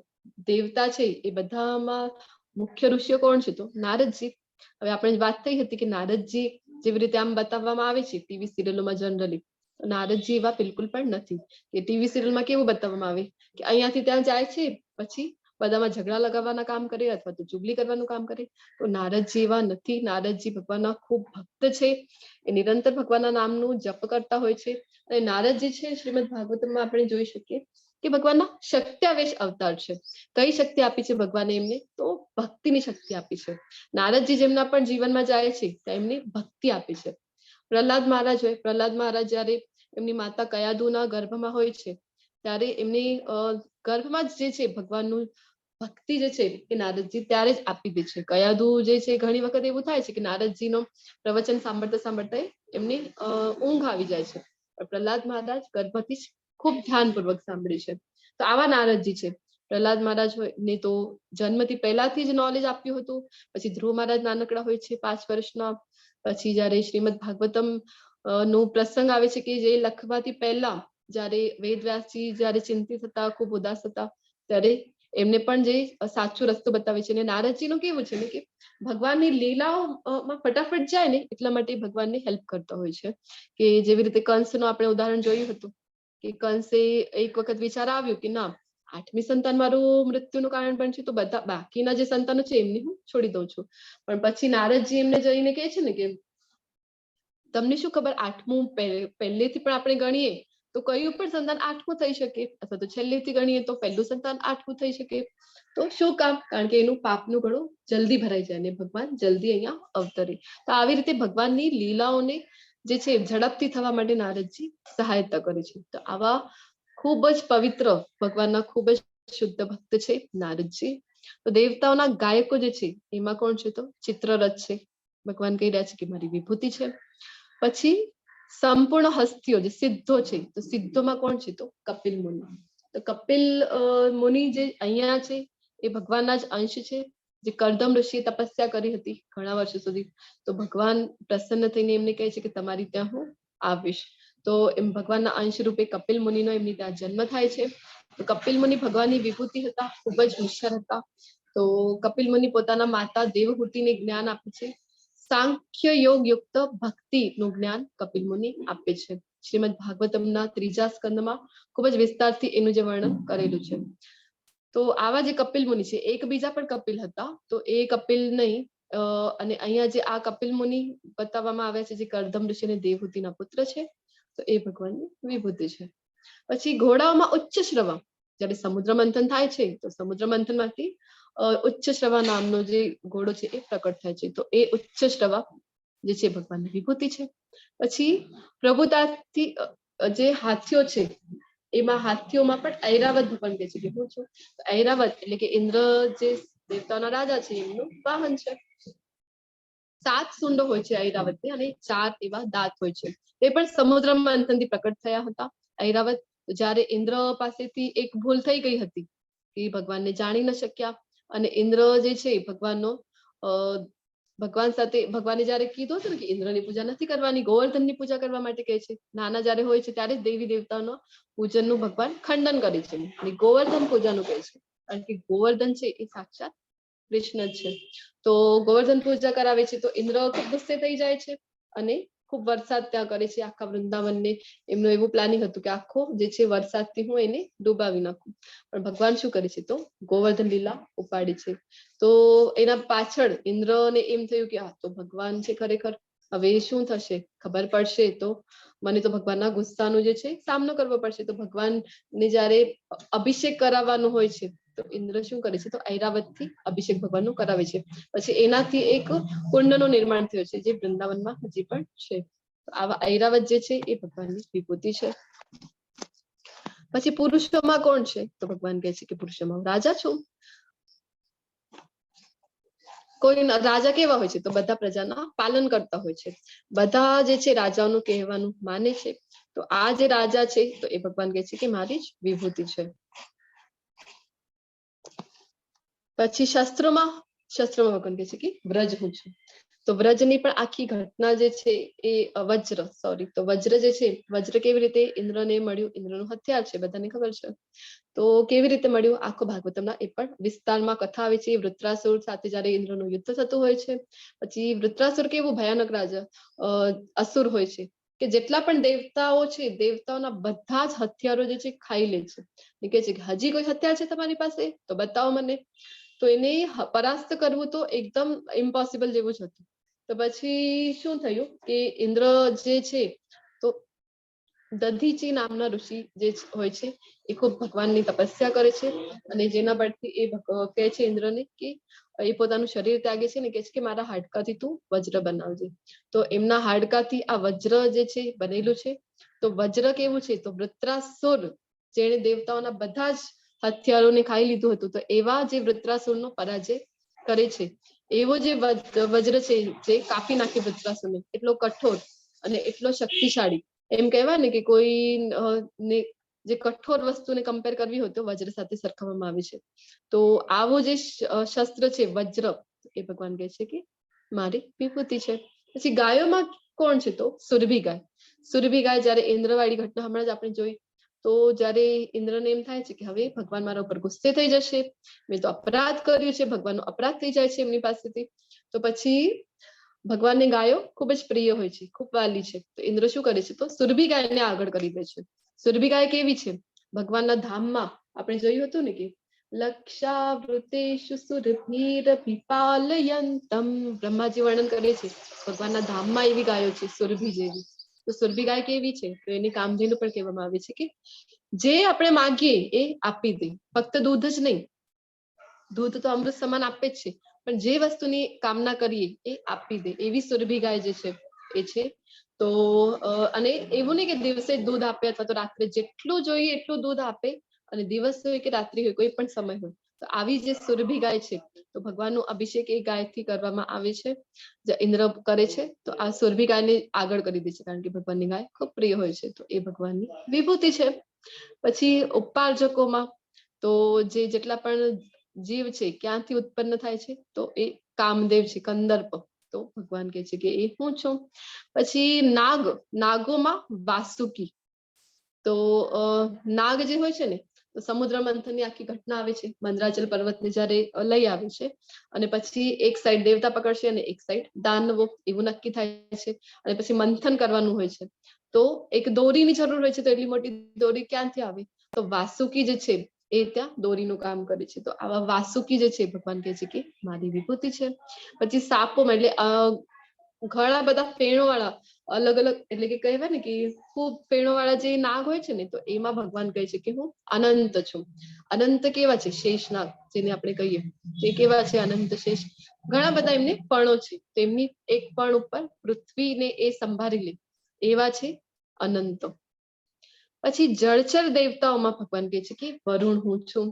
Speaker 1: દેવતા છે એ બધામાં મુખ્ય ઋષિઓ કોણ છે? તો નારદજી. હવે આપણે વાત થઈ હતી કે નારદજી જેવી રીતે આમ બતાવવામાં આવે છે ટીવી સિરિયલોમાં જનરલી, નારદજી એવા બિલકુલ પણ નથી. કે ટીવી સિરિયલમાં કેવું બતાવવામાં આવે કે અહીંયાથી ત્યાં જાય છે, પછી બધામાં ઝઘડા લગાવવાના કામ કરે અથવા તો ચુગલી કરવાનું કામ કરે. તો નારદજી એવા નથી. નારદજી ભગવાનના ખૂબ ભક્ત છે, એ નિરંતર ભગવાનના નામનું જપ કરતા હોય છે. અને નારદજી છે શ્રીમદ ભાગવતમાં આપણે જોઈ શકીએ કે ભગવાનના શક્ત્યાવેશ અવતાર છે. કઈ શક્તિ આપી છે ભગવાને એમને? તો ભક્તિની શક્તિ આપી છે. નારદજી જેમના પણ જીવનમાં જાય છે ત્યાં એમને ભક્તિ આપી છે. પ્રહલાદ મહારાજ હોય, પ્રહલાદ મહારાજ જયારે એમની માતા કયાદુના ગર્ભમાં હોય છે ત્યારે એમની ગર્ભમાં જ જે છે ભગવાનનું ભક્તિ જે છે એ નારદજી ત્યારે જ આપી દે છે. કયાદુ જે છે ઘણી વખત એવું થાય છે કે નારદજીનો પ્રવચન સાંભળતા સાંભળતા એમને ઊંઘ આવી જાય છે, પણ પ્રહલાદ મહારાજ ગર્ભથી જ ખૂબ ધ્યાનપૂર્વક સાંભળે છે. તો આવા નારદજી છે. પ્રહલાદ મહારાજ હોય ને તો જન્મથી પહેલાથી જ નોલેજ આપ્યું હતું. પછી ધ્રુવ મહારાજ નાનકડા હોય છે 5 વર્ષના. પછી જયારે શ્રીમદ ભાગવતમ નો પ્રસંગ આવે છે કે જે લખવાથી પહેલા જયારે વેદવ્યાસજી જયારે ચિંતિત હતા, ખૂબ ઉદાસ હતા, ત્યારે એમને પણ જે સાચો રસ્તો બતાવે છે. અને નારદજીનું કેવું છે ને કે ભગવાનની લીલાઓમાં ફટાફટ જાય ને એટલા માટે ભગવાનને હેલ્પ કરતા હોય છે. કે જેવી રીતે કંસનું આપણે ઉદાહરણ જોયું હતું કે કંસે એક વખત વિચાર આવ્યું કે ના, 8મી સંતાન મારું મૃત્યુનું કારણ બનશે, તો બધા બાકીના જે સંતાનો છે એમને હું છોડી દઉં છું. પણ પછી નારદજી એમને જઈને કહે છે ને કે તમને શું ખબર, 8મું પહેલેથી પણ આપણે ગણીએ તો કયું પણ સંતાન 8મું થઈ શકે, અથવા તો છેલ્લેથી ગણીએ તો પહેલું સંતાન 8મું થઈ શકે. તો શું કામ? કારણ કે એનું પાપનું ઘડું જલ્દી ભરાઈ જાય અને ભગવાન જલ્દી અહીંયા અવતરે. તો આવી રીતે ભગવાનની લીલાઓને જે છે ઝડપથી થવા માટે નારદજી સહાયતા કરે છે. તો આવા ખૂબ જ પવિત્ર ભગવાનના ખૂબ જ શુદ્ધ ભક્ત છે નારદજી. તો દેવતાઓના ગાયકો જે છે એમાં કોણ છે? તો ચિત્રરથ છે. ભગવાન કહી રહ્યા છે કે મારી વિભૂતિ છે. પછી સંપૂર્ણ હસ્તીઓ જે સિદ્ધો છે, તો સિદ્ધોમાં કોણ છે? તો કપિલ મુનિ. તો કપિલ મુનિ જે અહીંયા છે એ ભગવાનના જ અંશ છે. જે કરદમ ઋષિએ તપસ્યા કરી હતી ઘણા વર્ષો સુધી, તો ભગવાન પ્રસન્ન થઈને એમને કહે છે કે તમારી ત્યાં હું આવીશ. તો એમ ભગવાનના અંશ રૂપે કપિલ મુનિનો એમની ત્યાં જન્મ થાય છે. તો કપિલ મુનિ ભગવાનની વિભૂતિ હતા, ખૂબ જ હોશિયાર હતા. તો કપિલ મુનિ પોતાના માતા દેવહૂતિને જ્ઞાન આપે છે. સાંખ્ય યોગ યુક્ત ભક્તિ નું જ્ઞાન કપિલ મુનિ આપે છે. શ્રીમદ ભાગવતમના 3જા સ્કંદમાં ખૂબ જ વિસ્તારથી એનું જે વર્ણન કરેલું છે. તો આવા જે કપિલ મુનિ છે, એક બીજા પણ કપિલ હતા, તો એ કપિલ નહીં. અને અહીંયા જે આ કપિલ મુનિ બતાવવામાં આવ્યા છે જે કરદમ ઋષિ અને દેવહૂતિના પુત્ર છે, તો એ ભગવાનની વિભૂતિ છે. પછી ઘોડાઓમાં ઉચ્ચ શ્રવા, જયારે સમુદ્ર મંથન થાય છે તો સમુદ્ર મંથન માંથી ઉચ્ચ શ્રવા નામનો જે ઘોડો છે એ પ્રકટ થાય છે. તો એ ઉચ્ચ શ્રવા જે છે ભગવાનની વિભૂતિ છે. પછી પ્રભુતાથી જે હાથીઓ છે એમાં હાથીઓમાં પણ ઐરાવત ભગવાન કહે છે કે હું છું. ઐરાવત એટલે કે ઇન્દ્ર જે દેવતાના રાજા છે એમનું વાહન છે. 7 સૂંડો હોય છે ઐરાવતને અને 4 એવા દાંત હોય છે. એ પણ સમુદ્ર મંથનથી પ્રકટ થયા હતા. ઐરાવત જયારે ઇન્દ્ર પાસેથી એક ભૂલ થઈ ગઈ હતી કે ભગવાનને જાણી ન શક્યા, અને ઇન્દ્ર જે છે ભગવાનનો ભગવાન સાથે ભગવાને જયારે કીધું હતું ને કે ઇન્દ્રની પૂજા નથી કરવાની, ગોવર્ધનની પૂજા કરવા માટે કહે છે. નાના જયારે હોય છે ત્યારે દેવી દેવતાનો પૂજનનું ભગવાન ખંડન કરે છે અને ગોવર્ધન પૂજાનું કહે છે. કારણ કે ગોવર્ધન છે એ સાક્ષાત કૃષ્ણ જ છે. તો ગોવર્ધન પૂજા કરાવે છે તો ઇન્દ્ર ખૂબ ગુસ્સે થઈ જાય છે અને ખૂબ વરસાદ ત્યાં કરે છે આખા વૃંદાવનને. એમનું એવું પ્લાનિંગ હતું કે આખો જે છે વરસાદથી હું એને ડૂબાવી નાખું, પણ ભગવાન શું કરે છે તો ગોવર્ધન લીલા ઉપાડે છે. તો એના પાછળ ઇન્દ્રને એમ થયું કે આ તો ભગવાન છે ખરેખર, હવે શું થશે, ખબર પડશે તો મને તો ભગવાનના ગુસ્સાનો જે છે સામનો કરવો પડશે. તો ભગવાનને જયારે અભિષેક કરાવવાનો હોય છે તો ઇન્દ્ર શું કરે છે તો ઐરાવતથી અભિષેક ભગવાનનો કરાવે છે. પછી એનાથી એક કુંડનું નિર્માણ થયું છે જે વૃંદાવનમાં હજી પણ છે. આવા ઐરાવત જે છે એ ભગવાનની વિભૂતિ છે. પછી પુરુષોમાં કોણ છે તો ભગવાન કહે છે કે પુરુષોમાં રાજા છું. કોઈ રાજા કેવા હોય છે તો બધા પ્રજાના પાલન કરતા હોય છે, બધા જે છે રાજાનું કહેવાનું માને છે. તો આ જે રાજા છે તો એ ભગવાન કહે છે કે મારી જ વિભૂતિ છે. પછી શસ્ત્રોમાં ભગવાન કહે છે કે વ્રજ હું છું. તો વ્રજની પણ આખી ઘટના જે છે એ વજ્ર જે છે, વજ્ર કેવી રીતે ઇન્દ્રને મળ્યું, ઇન્દ્રનું હથિયાર છે બધાને ખબર છે. તો કેવી રીતે મળ્યું આખો ભાગવતમના એ પણ વિસ્તારમાં કથા આવે છે. વૃત્રાસુર સાથે જયારે ઇન્દ્રનું યુદ્ધ થતું હોય છે, પછી વૃત્રાસુર કેવું ભયાનક રાજા અસુર હોય છે કે જેટલા પણ દેવતાઓ છે દેવતાઓના બધા જ હથિયારો જે છે ખાઈ લે છે. એ કહે છે કે હજી કોઈ હથિયાર છે તમારી પાસે તો બતાવો મને. તો એને પરાસ્ત કરવું તો એકદમ ઇમ્પોસિબલ જેવું જ હતું. તો પછી શું થયું કે ઇન્દ્ર જે છે તો દધીચી નામના ઋષિ જે હોય છે એ ખૂબ ભગવાનની તપસ્યા કરે છે, અને જેના પરથી એ કહે છે ઇન્દ્રને કે એ પોતાનું શરીર ત્યાગે છે ને કહે છે કે મારા હાડકાથી તું વજ્ર બનાવજે. તો એમના હાડકાથી આ વજ્ર જે છે બનેલું છે. તો વજ્ર કેવું છે તો વૃત્રાસુર જેણે દેવતાઓના બધા જ હથિયારોને ખાઈ લીધું હતું, તો એવા જે વૃત્રાસુરનો પરાજય કરે છે એવો જે વજ્ર છે જે કાપી નાખે વૃત્રાસુરને, એટલો કઠોર અને એટલો શક્તિશાળી. એમ કહેવાય ને કે કોઈ જે કઠોર વસ્તુને કમ્પેર કરવી હોય તો વજ્ર સાથે સરખાવવામાં આવે છે. તો આવો જે શસ્ત્ર છે વજ્ર એ ભગવાન કહે છે કે મારી વિભૂતિ છે. પછી ગાયોમાં કોણ છે તો સુરભી ગાય. સુરભી ગાય જયારે ઇન્દ્રવાળી ઘટના હમણાં જ આપણે જોઈ, તો જયારે ઇન્દ્રને એમ થાય છે કે હવે ભગવાન મારા ઉપર ગુસ્સે થઈ જશે, મેં તો અપરાધ કર્યું છે, ભગવાનનો અપરાધ થઈ જાય છે એમની પાસેથી. તો પછી ભગવાનને ગાયો ખૂબ જ પ્રિય હોય છે, ખૂબ વાલી છે. તો ઇન્દ્ર શું કરે છે તો સુરભી ગાયને આગળ કરી દે છે. સુરભી ગાય કેવી છે ભગવાનના ધામમાં આપણે જોયું હતું ને કે લક્ષાવૃતેષુ સુરભીરપિપાલયંતમ, બ્રહ્માજી વર્ણન કરે છે ભગવાનના ધામમાં એવી ગાયો છે સુરભી જેવી. તો સુરભી ગાય કેવી છે તો એની કામધેનુ પણ કહેવામાં આવે છે કે જે આપણે માંગીએ એ આપી દે. ફક્ત દૂધ જ નહીં, દૂધ તો અમૃત સમાન આપે જ છે, પણ જે વસ્તુની કામના કરીએ એ આપી દે એવી સુરભી ગાય જે છે એ છે. તો અને એવું નહીં કે દિવસે દૂધ આપે અથવા તો રાત્રે, જેટલું જોઈએ એટલું દૂધ આપે, અને દિવસ હોય કે રાત્રિ હોય કોઈ પણ સમય હોય. તો આવી જે સુરભી ગાય છે તો ભગવાનનો અભિષેક એ ગાયથી કરવામાં આવે છે, ઇન્દ્ર કરે છે. તો આ સુરભી ગાયને આગળ કરી દે છે કારણ કે ભગવાનની ગાય ખૂબ પ્રિય હોય છે. તો એ ભગવાનની વિભૂતિ છે. પછી ઉપાર્જકોમાં તો જેટલા પણ જીવ છે ક્યાંથી ઉત્પન્ન થાય છે તો એ કામદેવ છે, કંદર્પ. તો ભગવાન કહે છે કે એ હું છું. પછી નાગોમાં વાસુકી. તો નાગ જે હોય છે ને તો સમુદ્ર મંથનની આખી ઘટના આવે છે. મંદરાચલ પર્વતને જયારે લઈ આવે છે અને પછી એક સાઈડ દેવતા પકડશે અને એક સાઈડ દાનવો, એવું નક્કી થાય છે. અને પછી મંથન કરવાનું હોય છે તો એક દોરીની જરૂર હોય છે. તો એટલી મોટી દોરી ક્યાંથી આવે તો વાસુકી જે છે એ ત્યાં દોરીનું કામ કરે છે. તો આવા વાસુકી જે છે ભગવાન કહે છે કે મારી વિભૂતિ છે. પછી સાપોમાં એટલે ઘણા બધા ફેણોવાળા અલગ અલગ, એટલે કે કહેવાય ને કે ખૂબ ફેણોવાળા જે નાગ હોય છે ને તો એમાં ભગવાન કહે છે કે હું અનંત છું. અનંત કેવા છે શેષનાગ જેને આપણે કહીએ તે કેવા છે અનંત શેષ. ઘણા બધા એમને પણો છે, તો એમની એક પણ ઉપર પૃથ્વીને એ સંભાળી લે એવા છે અનંત. પછી જળચર દેવતાઓમાં ભગવાન કહે છે કે વરુણ હું છું.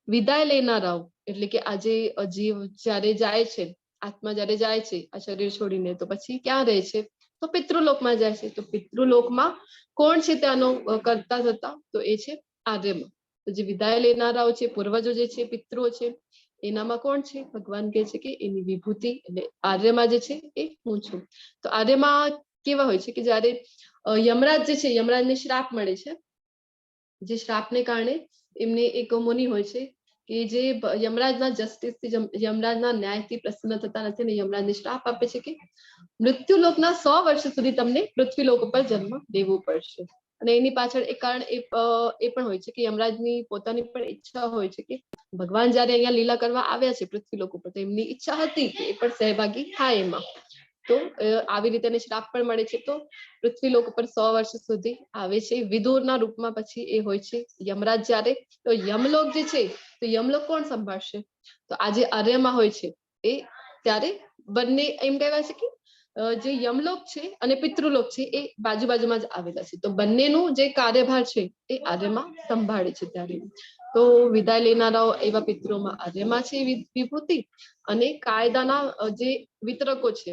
Speaker 1: વિદાય લેનારાઓ એટલે કે આજે જીવ જયારે જાય છે, આત્મા જયારે જાય છે આ શરીર છોડીને, તો પછી ક્યાં રહે છે તો પિતૃલોકમાં જાય છે. તો પિતૃલોકમાં કોણ છે ત્યાંનો કરતા થતા તો એ છે આર્યમાં. તો જે વિદાય લેનારાઓ છે, પૂર્વજો જે છે, પિતૃઓ છે, એનામાં કોણ છે ભગવાન કહે છે કે એની વિભૂતિ એટલે આર્યમાં જે છે એ હું છું. તો આર્યમાં કેવા હોય છે કે જયારે યમરાજ જે છે, યમરાજને શ્રાપ મળે છે, જે શ્રાપને કારણે એમને એક મુનિ હોય છે કે જે યમરાજના જસ્ટિસથી યમરાજના ન્યાયથી પ્રસન્ન થતા નથી અને યમરાજને શ્રાપ આપે છે કે મૃત્યુલોકના 100 વર્ષ સુધી તમને પૃથ્વીલોક ઉપર જન્મ લેવો પડશે. અને એની પાછળ એક કારણ એ પણ હોય છે કે યમરાજની પોતાની પણ ઈચ્છા હોય છે કે ભગવાન જયારે અહીંયા લીલા કરવા આવ્યા છે પૃથ્વીલોક ઉપર તો એમની ઈચ્છા હતી કે એ પણ સહભાગી થાય એમાં. તો આવી રીતે એને શ્રાપ પણ મળે છે. તો પૃથ્વીલોક ઉપર 100 વર્ષ સુધી આવે છે વિદુરના રૂપમાં. પછી એ હોય છે યમરાજ જયારે, તો યમલોક જે છે તો યમલોક કોણ સંભાળશે? તો આ જે આર્યમાં હોય છે એ ત્યારે બંને એમ કહેવાય છે કે જે યમલોક છે અને પિતૃલોક છે એ બાજુબાજુમાં જ આવેલા છે. તો બંનેનું જે કાર્યભાર છે એ આર્યમાં સંભાળે છે ત્યારે. તો વિદાય લેનારાઓ એવા પિતૃઓમાં આર્યમાં છે વિભૂતિ, અને કાયદાના જે વિતરકો છે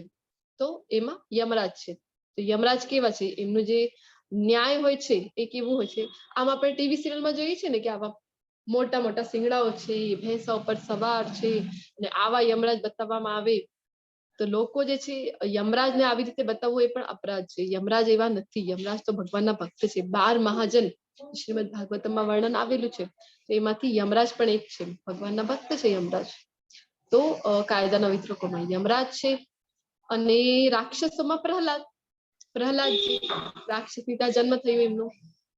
Speaker 1: તો એમાં યમરાજ છે. તો યમરાજ કેવા છે? એમનું જે ન્યાય હોય છે એ કેવું હોય છે? આમ આપણે ટીવી સિરિયલમાં જોઈએ છે ને કે આવા મોટા મોટા સિંગડાઓ છે, ભેંસા ઉપર સવાર છે, અને આવા યમરાજ બતાવવામાં આવે. તો લોકો જે છે યમરાજને આવી રીતે બતાવવું એ પણ અપરાધ છે. યમરાજ એવા નથી. યમરાજ તો ભગવાનના ભક્ત છે. 12 મહાજન શ્રીમદ ભાગવતમાં વર્ણન આવેલું છે. તો એમાંથી યમરાજ પણ એક છે. ભગવાનના ભક્ત છે યમરાજ. તો કાયદાના વિતરકોમાં યમરાજ છે. અને રાક્ષસોમાં પ્રહલાદજી, રાક્ષસની ત્યાં જન્મ થયો એમનો,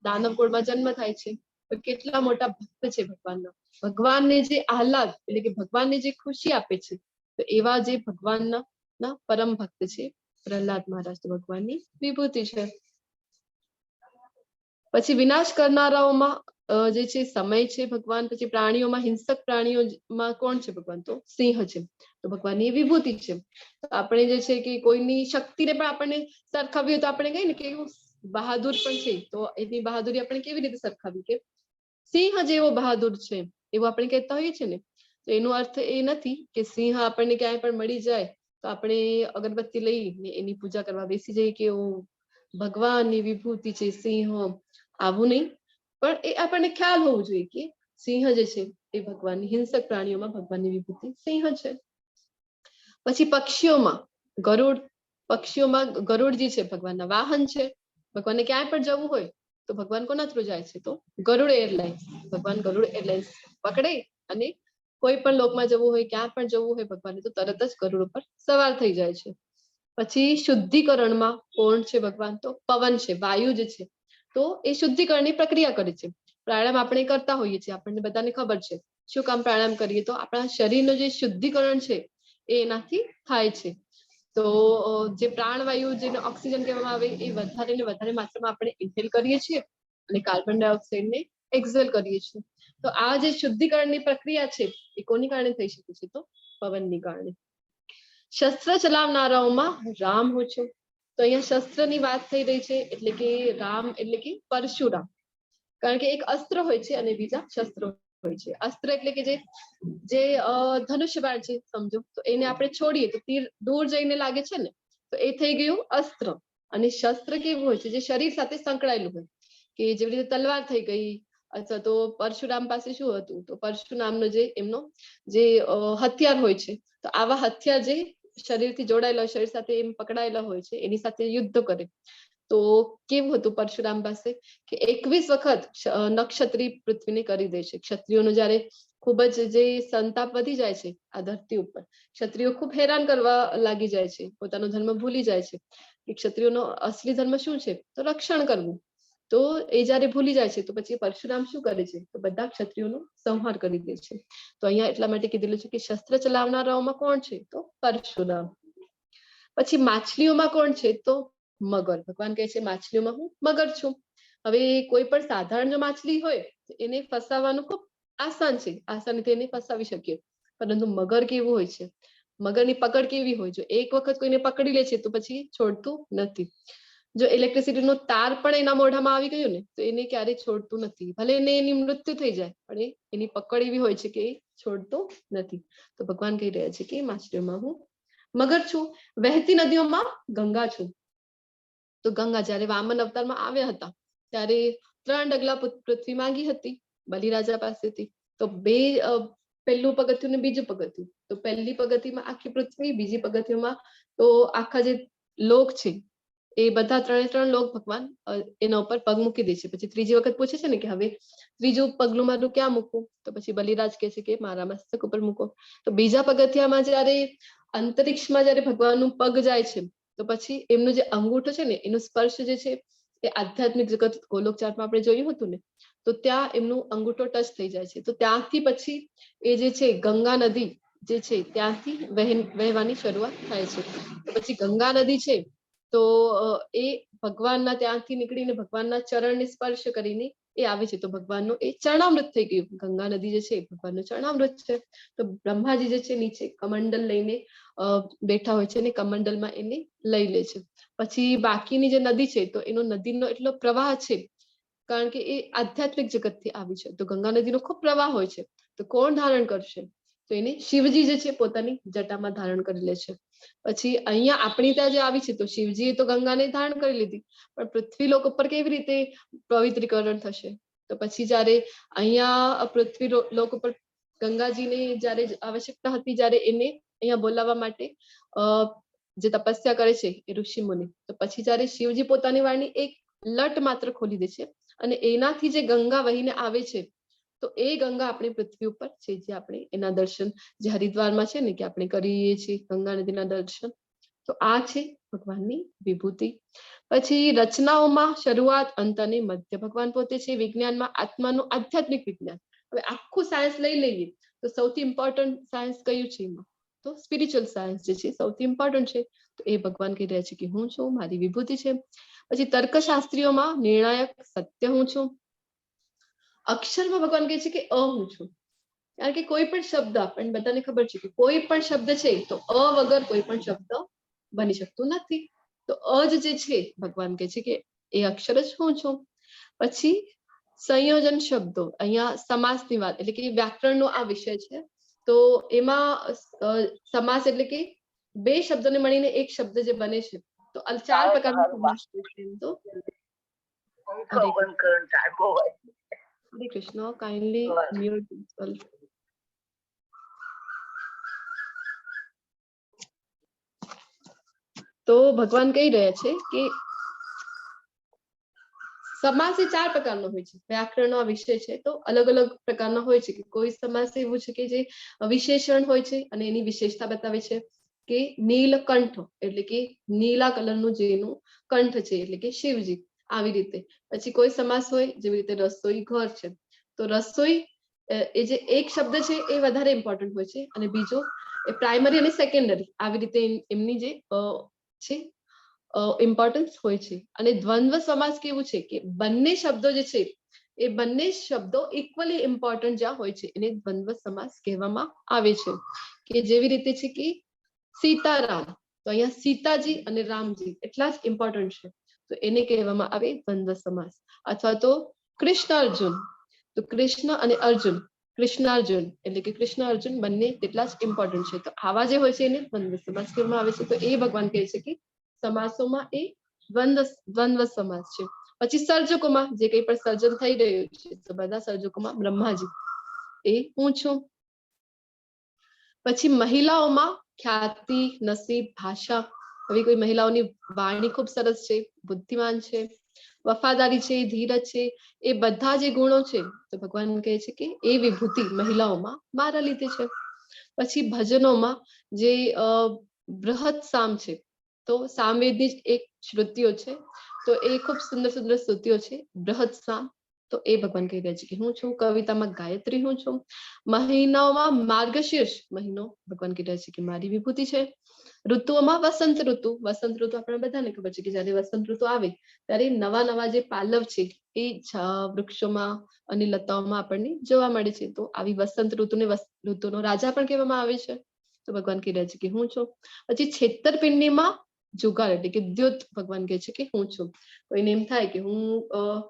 Speaker 1: દાનવ કુળમાં જન્મ થાય છે. તો કેટલા મોટા ભક્ત છે ભગવાનના. ભગવાનને જે આહલાદ એટલે કે ભગવાનને જે ખુશી આપે છે, તો એવા જે ભગવાનના પરમ ભક્ત છે પ્રહલાદ મહારાજ, તો ભગવાનની વિભૂતિ છે. પછી વિનાશ કરનારાઓમાં જે છે સમય છે ભગવાન. પછી પ્રાણીઓમાં, હિંસક પ્રાણીઓમાં કોણ છે ભગવાન? તો સિંહ છે. તો ભગવાનની વિભૂતિ છે. તો આપણે જે છે કે કોઈની શક્તિને પણ આપણને સરખાવીએ તો આપણે કહીએ ને કે બહાદુર પણ છે. તો એની બહાદુરી આપણે કેવી રીતે સરખાવી? કે સિંહ જેવો બહાદુર છે એવું આપણે કહેતા હોઈએ છીએ ને. તો એનો અર્થ એ નથી કે સિંહ આપણને ક્યાંય પણ મળી જાય તો આપણે અગરબત્તી લઈને એની પૂજા કરવા બેસી જઈએ કે ભગવાનની વિભૂતિ છે સિંહ, આવું નહીં. પણ એ આપણને ખ્યાલ હોવું જોઈએ કે સિંહ જે છે એ ભગવાનની, હિંસક પ્રાણીઓમાં ભગવાનની વિભૂતિ સિંહ છે. પછી પક્ષીઓમાં ગરુડ. પક્ષીઓમાં ગરુડજી છે ભગવાનના વાહન છે. ભગવાનને ક્યાંય પણ જવું હોય તો ભગવાન કોના થ્રુ જાય છે? તો ગરુડ એરલાઇન્સ. ભગવાન ગરુડ એરલાઇન્સ પકડે અને કોઈ પણ લોકમાં જવું હોય, ક્યાં પણ જવું હોય ભગવાનને, તો તરત જ ગરુડ ઉપર સવાર થઈ જાય છે. પછી શુદ્ધિકરણમાં કોણ છે ભગવાન? તો પવન છે, વાયુ જે છે. તો એ શુદ્ધિકરણની પ્રક્રિયા કરે છે. પ્રાણાયામ આપણે કરતા હોઈએ છીએ, આપણને બધાને ખબર છે. શું કામ પ્રાણાયામ કરીએ? તો આપણા શરીરનું જે શુદ્ધિકરણ છે એ એનાથી થાય છે. તો જે પ્રાણવાયુ, જેને ઓક્સિજન કહેવામાં આવે, એ વધારે ને વધારે માત્રામાં આપણે ઇન્હેલ કરીએ છીએ અને કાર્બન ડાયોક્સાઇડને એક્સેલ કરીએ છીએ. તો આ જે શુદ્ધિકરણની પ્રક્રિયા છે એ કોની કારણે થઈ શકે છે? તો પવનની કારણે. શસ્ત્ર ચલાવનારાઓમાં રામ હોય છે. તો અહીંયા શસ્ત્રની વાત થઈ રહી છે, એટલે કે રામ એટલે કે પરશુરામ. કારણ કે એક અસ્ત્ર હોય છે અને બીજા શસ્ત્ર હોય છે. અસ્ત્ર એટલે કે જે ધનુષ્ય બાણ છે સમજો, તો એને આપણે છોડીએ તો તીર દૂર જઈને લાગે છે ને, તો એ થઈ ગયું અસ્ત્ર. અને શસ્ત્ર કેવું હોય છે? જે શરીર સાથે સંકળાયેલું હોય, કે જેવી રીતે તલવાર થઈ ગઈ. અથવા તો પરશુરામ પાસે શું હતું? તો પરશુરામનો જે એમનો જે હથિયાર હોય છે, તો આવા હથિયાર જે શરીરથી જોડાયેલા, શરીર સાથે એમ પકડાયેલા હોય છે, એની સાથે યુદ્ધ કરે. તો કેવું હતું પરશુરામ પાસે? કે 21 વખત નક્ષત્રી પૃથ્વીને કરી દે છે. ક્ષત્રિયોનો જયારે ખૂબ જ જે સંતાપ વધી જાય છે આ ધરતી ઉપર, ક્ષત્રિયો ખૂબ હેરાન કરવા લાગી જાય છે, પોતાનો ધર્મ ભૂલી જાય છે. કે ક્ષત્રિયોનો અસલી ધર્મ શું છે? તો રક્ષણ કરવું. તો એ જયારે ભૂલી જાય છે તો પછી પરશુરામ શું કરે છે? તો બધા ક્ષત્રિયોનો સંહાર કરી દે છે. તો અહીંયા એટલા માટે કીધેલું છે કે શસ્ત્ર ચલાવનારાઓમાં કોણ છે? તો પરશુરામ. પછી માછલીઓમાં કોણ છે? તો મગર. ભગવાન કહે છે માછલીઓમાં હું મગર છું. હવે કોઈ પણ સાધારણ જો માછલી હોય તો એને ફસાવવાનું ખૂબ આસાન છે, આસાનીથી એને ફસાવી શકીએ. પરંતુ મગર કેવું હોય છે? મગરની પકડ કેવી હોય? જો એક વખત કોઈને પકડી લે છે તો પછી છોડતું નથી. જો ઇલેક્ટ્રિસિટીનો તાર પણ એના મોઢામાં આવી ગયો ને તો એને ક્યારેય છોડતું નથી. ભલે એને એની મૃત્યુ થઈ જાય, પણ એની પકડ એવી હોય છે કે એ છોડતું નથી. તો ભગવાન કહી રહ્યા છે કે માછલીઓમાં હું મગર છું. વહેતી નદીઓમાં ગંગા છું. તો ગંગા જયારે વામન અવતારમાં આવ્યા હતા ત્યારે 3 ડગલા પૃથ્વી માંગી હતી બલિરાજા પાસેથી. તો પહેલું પગથિયું ને બીજું પગથિયું. તો પહેલી પગથીમાં આખી પૃથ્વી, બીજી પગથિયામાં તો આખા જે લોક છે એ બધા ત્રણ લોક ભગવાન એના ઉપર પગ મૂકી દે છે. પછી ત્રીજી વખત પૂછે છે ને કે હવે ત્રીજું પગલું મારું ક્યાં મૂકવું, તો પછી બલિરાજ કહે છે કે મારા મસ્તક ઉપર મૂકો. તો બીજા પગથિયામાં જયારે અંતરિક્ષમાં જયારે ભગવાનનું પગ જાય છે તો પછી એમનો જે અંગૂઠો છે ને એનો સ્પર્શ જે છે એ આધ્યાત્મિક જગત ગોલોક ચાર્ટમાં આપણે જોયું હતું ને, તો ત્યાં એમનું અંગૂઠો ટચ થઈ જાય છે. તો ત્યાંથી પછી એ જે છે ગંગા નદી જે છે ત્યાંથી વહેવાની શરૂઆત થાય છે. તો પછી ગંગા નદી છે તો એ ભગવાનના ત્યાંથી નીકળીને ભગવાનના ચરણને સ્પર્શ કરીને એ આવે છે. તો ભગવાનનું એ ચરણામૃત થઈ ગયું. ગંગા નદી જે છે એ ભગવાનનું ચરણામૃત છે. તો બ્રહ્માજી જે છે નીચે કમંડલ લઈને બેઠા હોય છે અને કમંડલમાં એને લઈ લે છે. પછી બાકીની જે નદી છે તો એનો નદીનો એટલો પ્રવાહ છે કારણ કે એ આધ્યાત્મિક જગતથી આવી છે. તો ગંગા નદીનો ખૂબ પ્રવાહ હોય છે. તો કોણ ધારણ કરશે, તો એને શિવજી જે છે પોતાની જટામાં ધારણ કરી લે છે. પછી અહીંયા આપણી ત્યાં જે આવી છે તો શિવજીએ તો ગંગાને ધારણ કરી લીધી, પણ પૃથ્વી લોક ઉપર કેવી રીતે પવિત્રીકરણ થશે? તો પછી જયારે અહીંયા પૃથ્વી લોક ઉપર ગંગાજીને જયારે આવશ્યકતા હતી જયારે એને અહીંયા બોલાવવા માટે જે તપસ્યા કરે છે એ ઋષિ મુનિ, તો પછી જયારે શિવજી પોતાની વાણી એક લટ માત્ર ખોલી દે છે અને એનાથી જે ગંગા વહીને આવે છે તો એ ગંગા આપણી પૃથ્વી ઉપર છે, જે આપણે એના દર્શન જે હરિદ્વારમાં છે ને કે આપણે કરીએ છીએ ગંગા નદીના દર્શન. તો આ છે ભગવાનની વિભૂતિ. પછી રચનાઓમાં શરૂઆત, અંત અને મધ્ય. ભગવાન પોતે છે વિજ્ઞાનમાં આત્માનું આધ્યાત્મિક વિજ્ઞાન. હવે આખું સાયન્સ લઈ લઈએ તો સૌથી ઇમ્પોર્ટન્ટ સાયન્સ કયું છે એમાં? તો સ્પિરિચ્યુઅલ સાયન્સ જે છે સૌથી ઇમ્પોર્ટન્ટ છે. તો એ ભગવાન કહી રહ્યા છે કે હું છું, મારી વિભૂતિ છે. પછી તર્કશાસ્ત્રીઓમાં નિર્ણાયક સત્ય હું છું. અક્ષરમાં ભગવાન કહે છે કે હું છું. કારણ કે કોઈ પણ શબ્દ આપણને બધાને ખબર છે કે કોઈ પણ શબ્દ છે તો વગર કોઈ પણ શબ્દ બની શકતું નથી. તો જ જે છે ભગવાન કહે છે કે એ અક્ષર જ હું છું. પછી સંયોજન શબ્દો, અહીંયા સમાસની વાત એટલે કે વ્યાકરણનો આ વિષય છે. તો એમાં સમાસ એટલે કે બે શબ્દોને મળીને એક શબ્દ જે બને છે તો 4 પ્રકારના સમાસ છે. તો હરે કૃષ્ણ, કાઇન્ડલી મ્યુટ yourself. તો ભગવાન કહી રહ્યા છે કે સમાસ એ 4 પ્રકારનો હોય છે. વ્યાકરણનો આ વિષય છે તો અલગ અલગ પ્રકારના હોય છે. કે કોઈ સમાસ એવું છે કે જે વિશેષણ હોય છે અને એની વિશેષતા બતાવે છે કે નીલકંઠ એટલે કે નીલા કલરનું જેનું કંઠ છે એટલે કે શિવજી, આવી રીતે. પછી કોઈ સમાસ હોય જેવી રીતે રસોઈ ઘર છે તો રસોઈ એ જે એક શબ્દ છે એ વધારે ઇમ્પોર્ટન્ટ હોય છે અને બીજો એ પ્રાઇમરી અને સેકન્ડરી આવી રીતે એમની જે છે ઇમ્પોર્ટન્સ હોય છે. અને દ્વંદ્વ સમાસ કેવું છે કે બંને શબ્દો જે છે એ બંને શબ્દો ઇક્વલી ઇમ્પોર્ટન્ટ જ્યાં હોય છે એને દ્વંદ્વ સમાસ કહેવામાં આવે છે. કે જેવી રીતે છે કે સીતારામ, તો અહીંયા સીતાજી અને રામજી એટલા જ ઇમ્પોર્ટન્ટ છે તો એને કહેવામાં આવે દ્વંદ્વ સમાસ. અથવા તો કૃષ્ણ અર્જુન, તો કૃષ્ણ અને અર્જુન, કૃષ્ણાર્જુન એટલે કે કૃષ્ણ અર્જુન બંને તેટલા જ ઇમ્પોર્ટન્ટ છે. તો આવા જે હોય છે એને દ્વંદ્વ સમાસ કહેવામાં આવે છે. તો એ ભગવાન કહે છે કે સમાસોમાં એ દ્વંદ્વ સમાસ છે. પછી સર્જકોમાં જે કંઈ પણ સર્જન થઈ રહ્યું છે તો બધા સર્જકોમાં બ્રહ્માજી એ હું છું. પછી મહિલાઓમાં ખ્યાતિ, નસીબ, ભાષા. હવે કોઈ મહિલાઓની વાણી ખૂબ સરસ છે, બુદ્ધિમાન છે, વફાદારી છે, ધીરજ છે, એ બધા જે ગુણો છે તો ભગવાન કહે છે કે એ વિભૂતિ મહિલાઓમાં મારા લીધે છે. પછી ભજનોમાં જે બૃહદ સામ છે તો સામવેદની એક શ્રુતિઓ છે તો એ ખૂબ સુંદર સુંદર સ્તુતિઓ છે બૃહદ સામ, તો એ ભગવાન કહી રહ્યા છે કે હું છું. કવિતામાં ગાયત્રી હું છું. મહિનાઓમાં માર્ગશીર્ષ મહિનો ભગવાન કહી રહ્યા છે કે મારી વિભૂતિ છે. ઋતુઓમાં વસંત ઋતુ, વસંત ઋતુ આપણે બધાને ખબર છે કે જયારે વસંત ઋતુ આવે ત્યારે નવા નવા જે પાલવ છે એ વૃક્ષોમાં અને લતાઓમાં આપણને જોવા મળે છે. તો આવી વસંત ઋતુનો રાજા પણ કહેવામાં આવે છે. તો ભગવાન કહી રહ્યા છે કે હું છું. પછી છેતરપિંડીમાં જુગાર એટલે કે દ્યુત ભગવાન કહે છે કે હું છું. કોઈને એમ થાય કે હું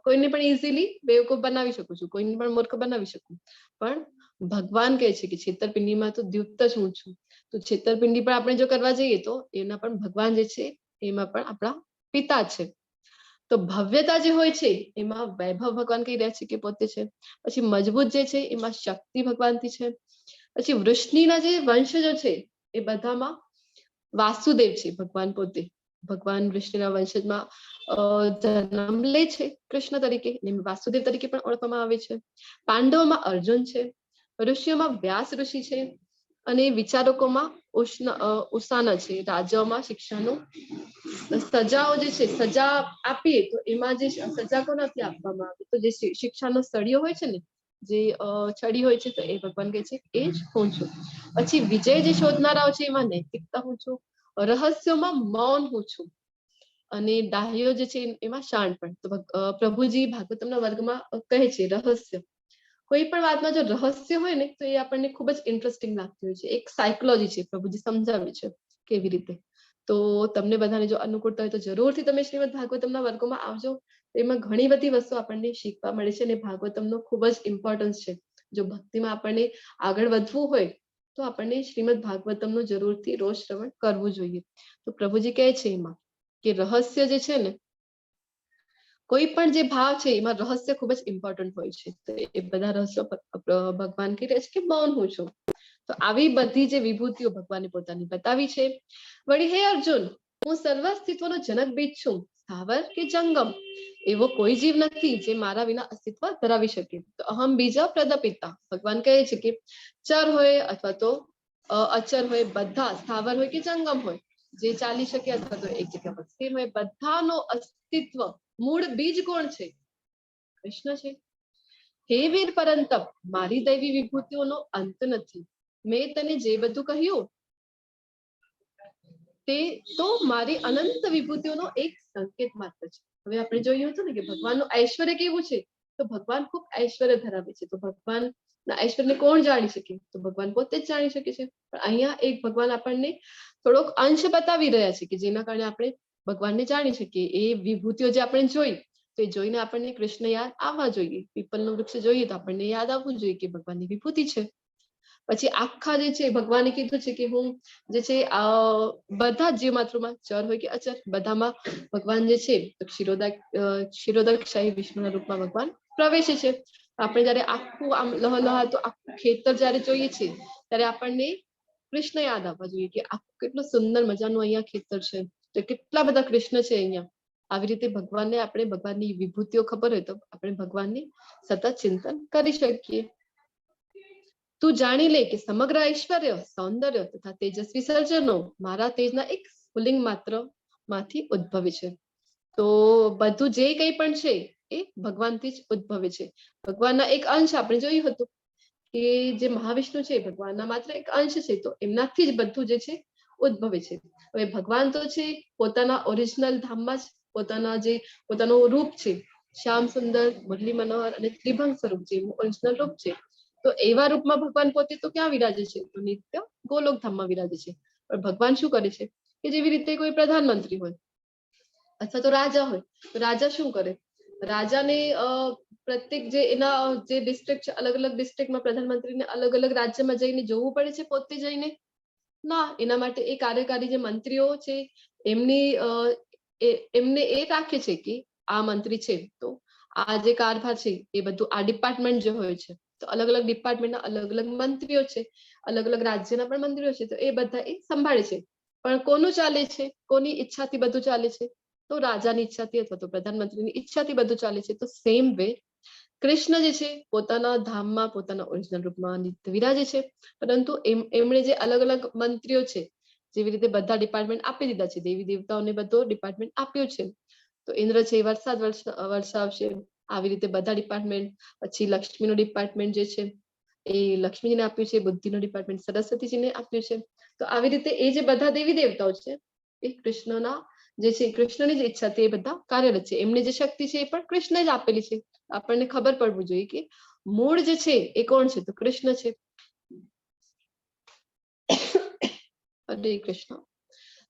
Speaker 1: કોઈને પણ ઇઝીલી બેવકૂફ બનાવી શકું છું, કોઈને પણ મૂર્ખ બનાવી શકું, પણ ભગવાન કહે છે કે છેતરપિંડીમાં તો દ્યુત જ હું છું. તો છેતરપિંડી પણ આપણે જો કરવા જઈએ તો એના પણ ભગવાન જે છે એમાં પણ આપણા પિતા છે. તો ભવ્યતા જે હોય છે એમાં વૈભવ ભગવાન કહી રહ્યા છે કે પોતે છે. પછી મજબૂત જે છે એમાં શક્તિ ભગવાનથી છે. પછી વૃષ્ણિના જે વંશજો છે એ બધામાં વાસુદેવ છે ભગવાન પોતે, ભગવાન વિષ્ણુના વંશજમાં જન્મ લે છે કૃષ્ણ તરીકે, એને વાસુદેવ તરીકે પણ ઓળખવામાં આવે છે. પાંડવોમાં અર્જુન છે, ઋષિઓમાં વ્યાસ ઋષિ છે, અને વિચારકોમાં ઉસાના છે. રાજાઓમાં શિક્ષાનું સજાઓ જે છે, સજા આપીએ તો એમાં જે સજા કોનાથી આપવામાં આવે તો જે શિક્ષાનો સળિયો હોય છે ને, જે છડી હોય છે, તો એ ભગવાન કહે છે એ જ હું છું. પછી વિજય જે શોધનારાઓ છે એમાં નૈતિકતા હું છું, રહસ્યોમાં મૌન હું છું, અને ડાહ્યો જે છે એમાં શાણપણ. તો પ્રભુજી ભાગવતમના વર્ગમાં કહે છે રહસ્ય, કોઈ પણ વાતમાં જો રહસ્ય હોય ને તો એ આપણને ખૂબ જ ઇન્ટરેસ્ટિંગ લાગતી હોય છે. એક સાયકોલોજી છે, પ્રભુજી સમજાવે છે કેવી રીતે. તો તમને બધાને જો અનુકૂળતા હોય તો જરૂરથી તમે શ્રીમદ ભાગવતમના વર્ગોમાં આવજો. એમાં ઘણી બધી વસ્તુ આપણને શીખવા મળે છે, અને ભાગવતમનો ખૂબ જ ઇમ્પોર્ટન્સ છે. જો ભક્તિમાં આપણને આગળ વધવું હોય તો આપણને શ્રીમદ ભાગવતમનું જરૂરથી રોજ શ્રવણ કરવું જોઈએ. તો પ્રભુજી કહે છે એમાં કે રહસ્ય જે છે ને, કોઈ પણ જે ભાવ છે એમાં રહસ્ય ખૂબ જ ઇમ્પોર્ટન્ટ હોય છે. તો એ બધા રહસ્યો ભગવાન કહે છે કે મૌન હું છું. તો આવી બધી જે વિભૂતિઓ ભગવાને પોતાની બતાવી છે. વળી હે અર્જુન, હું સર્વ અસ્તિત્વનો જનક બીજ છું, સ્થાવર કે જંગમ એવો કોઈ જીવ નથી જે મારા વિના અસ્તિત્વ ધરાવી શકે. તો અહમ બીજ પ્રદપિતા, ભગવાન કહે છે કે ચર હોય અથવા તો અચર હોય, બધા સ્થાવર હોય કે જંગમ હોય, જે ચાલી શકે અથવા તો એક જગ્યા પર સ્થિર હોય, બધાનો અસ્તિત્વ મૂળ બીજ કોણ છે? કૃષ્ણ છે. હે વીર પરંતપ, મારી દૈવી વિભૂતિઓનો અંત નથી. મેં તને જે બધું કહ્યું તે તો મારી અનંત વિભૂતિઓનો એક સંકેત માત્ર છે. હવે આપણે જોયું હતું ને કે ભગવાનનું ઐશ્વર્ય કેવું છે, તો ભગવાન ખૂબ ઐશ્વર્ય ધરાવે છે. તો ભગવાનના ઐશ્વર્યને કોણ જાણી શકે? તો ભગવાન પોતે જ જાણી શકે છે. પણ અહીંયા એક ભગવાન આપણને થોડોક અંશ બતાવી રહ્યા છે કે જેના કારણે આપણે ભગવાનને જાણી શકીએ. એ વિભૂતિઓ જે આપણે જોઈ, તો એ જોઈને આપણને કૃષ્ણ યાદ આવવા જોઈએ. પીપલનું વૃક્ષ જોઈએ તો આપણને યાદ આવવું જોઈએ કે ભગવાનની વિભૂતિ છે. પછી આખા જે છે ભગવાને કીધું છે કે હું જે છે બધા જ જીવમાત્રોમાં ચર હોય કે અચર, બધામાં ભગવાન જે છે ક્ષીરોદક વિષ્ણુના રૂપમાં ભગવાન પ્રવેશે છે. આપણે જયારે આખું આમ લહલહાતું આખું ખેતર જયારે જોઈએ છીએ ત્યારે આપણને કૃષ્ણ યાદ આવવા જોઈએ કે આખું કેટલું સુંદર મજાનું અહીંયા ખેતર છે, તો કેટલા બધા કૃષ્ણ છે અહીંયા. આવી રીતે ભગવાનને આપણે ભગવાનની વિભૂતિઓ ખબર હોય તો આપણે ભગવાનની સતત ચિંતન કરી શકીએ. તું જાણી લે કે સમગ્ર ઐશ્વર્ય, સૌંદર્ય તથા તેજસ્વી સર્જનો મારા તેજના એક સ્ફુલિંગ માત્ર માંથી ઉદ્ભવે છે. તો બધું જે કંઈ પણ છે એ ભગવાનથી જ ઉદ્ભવે છે. ભગવાનના એક અંશ આપણે જોયું હતું કે જે મહાવિષ્ણુ છે ભગવાનના માત્ર એક અંશ છે, તો એમનાથી જ બધું જે છે ઉદ્ભવે છે. હવે ભગવાન તો છે પોતાના ઓરિજિનલ ધામમાં જ પોતાનું રૂપ છે, શ્યામ સુંદર, મુરલી મનોહર અને ત્રિભંગ સ્વરૂપ જે ઓરિજિનલ રૂપ છે. તો એવા રૂપમાં ભગવાન પોતે તો ક્યાં વિરાજે છે? તો નિત્ય ગોલોક ધામમાં વિરાજે છે. પણ ભગવાન શું કરે છે કે જેવી રીતે કોઈ પ્રધાનમંત્રી હોય અથવા તો રાજા હોય, તો રાજા શું કરે? રાજાને પ્રત્યેક જે એના જે ડિસ્ટ્રિક્ટ છે, અલગ અલગ ડિસ્ટ્રિક્ટમાં પ્રધાનમંત્રીને અલગ અલગ રાજ્યમાં જઈને જોવું પડે છે પોતે જઈને? ના, એના માટે એ કાર્યકારી જે મંત્રીઓ છે એમને એ રાખે છે કે આ મંત્રી છે તો આ જે કારભાર છે એ બધું આ ડિપાર્ટમેન્ટ જે હોય છે, તો અલગ અલગ ડિપાર્ટમેન્ટના અલગ અલગ મંત્રીઓ છે, અલગ અલગ રાજ્યના પણ મંત્રીઓ છે, તો એ બધા એ સંભાળે છે. પણ કોનું ચાલે છે? કોની ઈચ્છાથી બધું ચાલે છે? તો રાજાની ઈચ્છાથી અથવા તો પ્રધાનમંત્રીની ઈચ્છાથી બધું ચાલે છે. તો સેમ વે કૃષ્ણ જે છે પોતાના ધામમાં પોતાના ઓરિજિનલ રૂપમાં નિત્ય વિરાજે છે, પરંતુ એમણે જે અલગ અલગ મંત્રીઓ છે, જેવી રીતે બધા ડિપાર્ટમેન્ટ આપી દીધા છે, દેવી દેવતાઓને બધો ડિપાર્ટમેન્ટ આપ્યો છે. તો ઇન્દ્ર છે વરસાદ વરસાવશે, આવી રીતે બધા ડિપાર્ટમેન્ટ. પછી લક્ષ્મીનું ડિપાર્ટમેન્ટ જે છે એ લક્ષ્મીજીને આપ્યું છે, બુદ્ધિનું ડિપાર્ટમેન્ટ સરસ્વતીજીને આપ્યું છે. તો આવી રીતે એ જે બધા દેવી દેવતાઓ છે એ કૃષ્ણના જે છે કૃષ્ણની જ ઈચ્છાથી એ બધા કાર્યરત છે. એમને જે શક્તિ છે એ પણ કૃષ્ણ જ આપેલી છે. આપણને ખબર પડવું જોઈએ કે મૂળ જે છે એ કોણ છે? તો કૃષ્ણ છે. હરે કૃષ્ણ.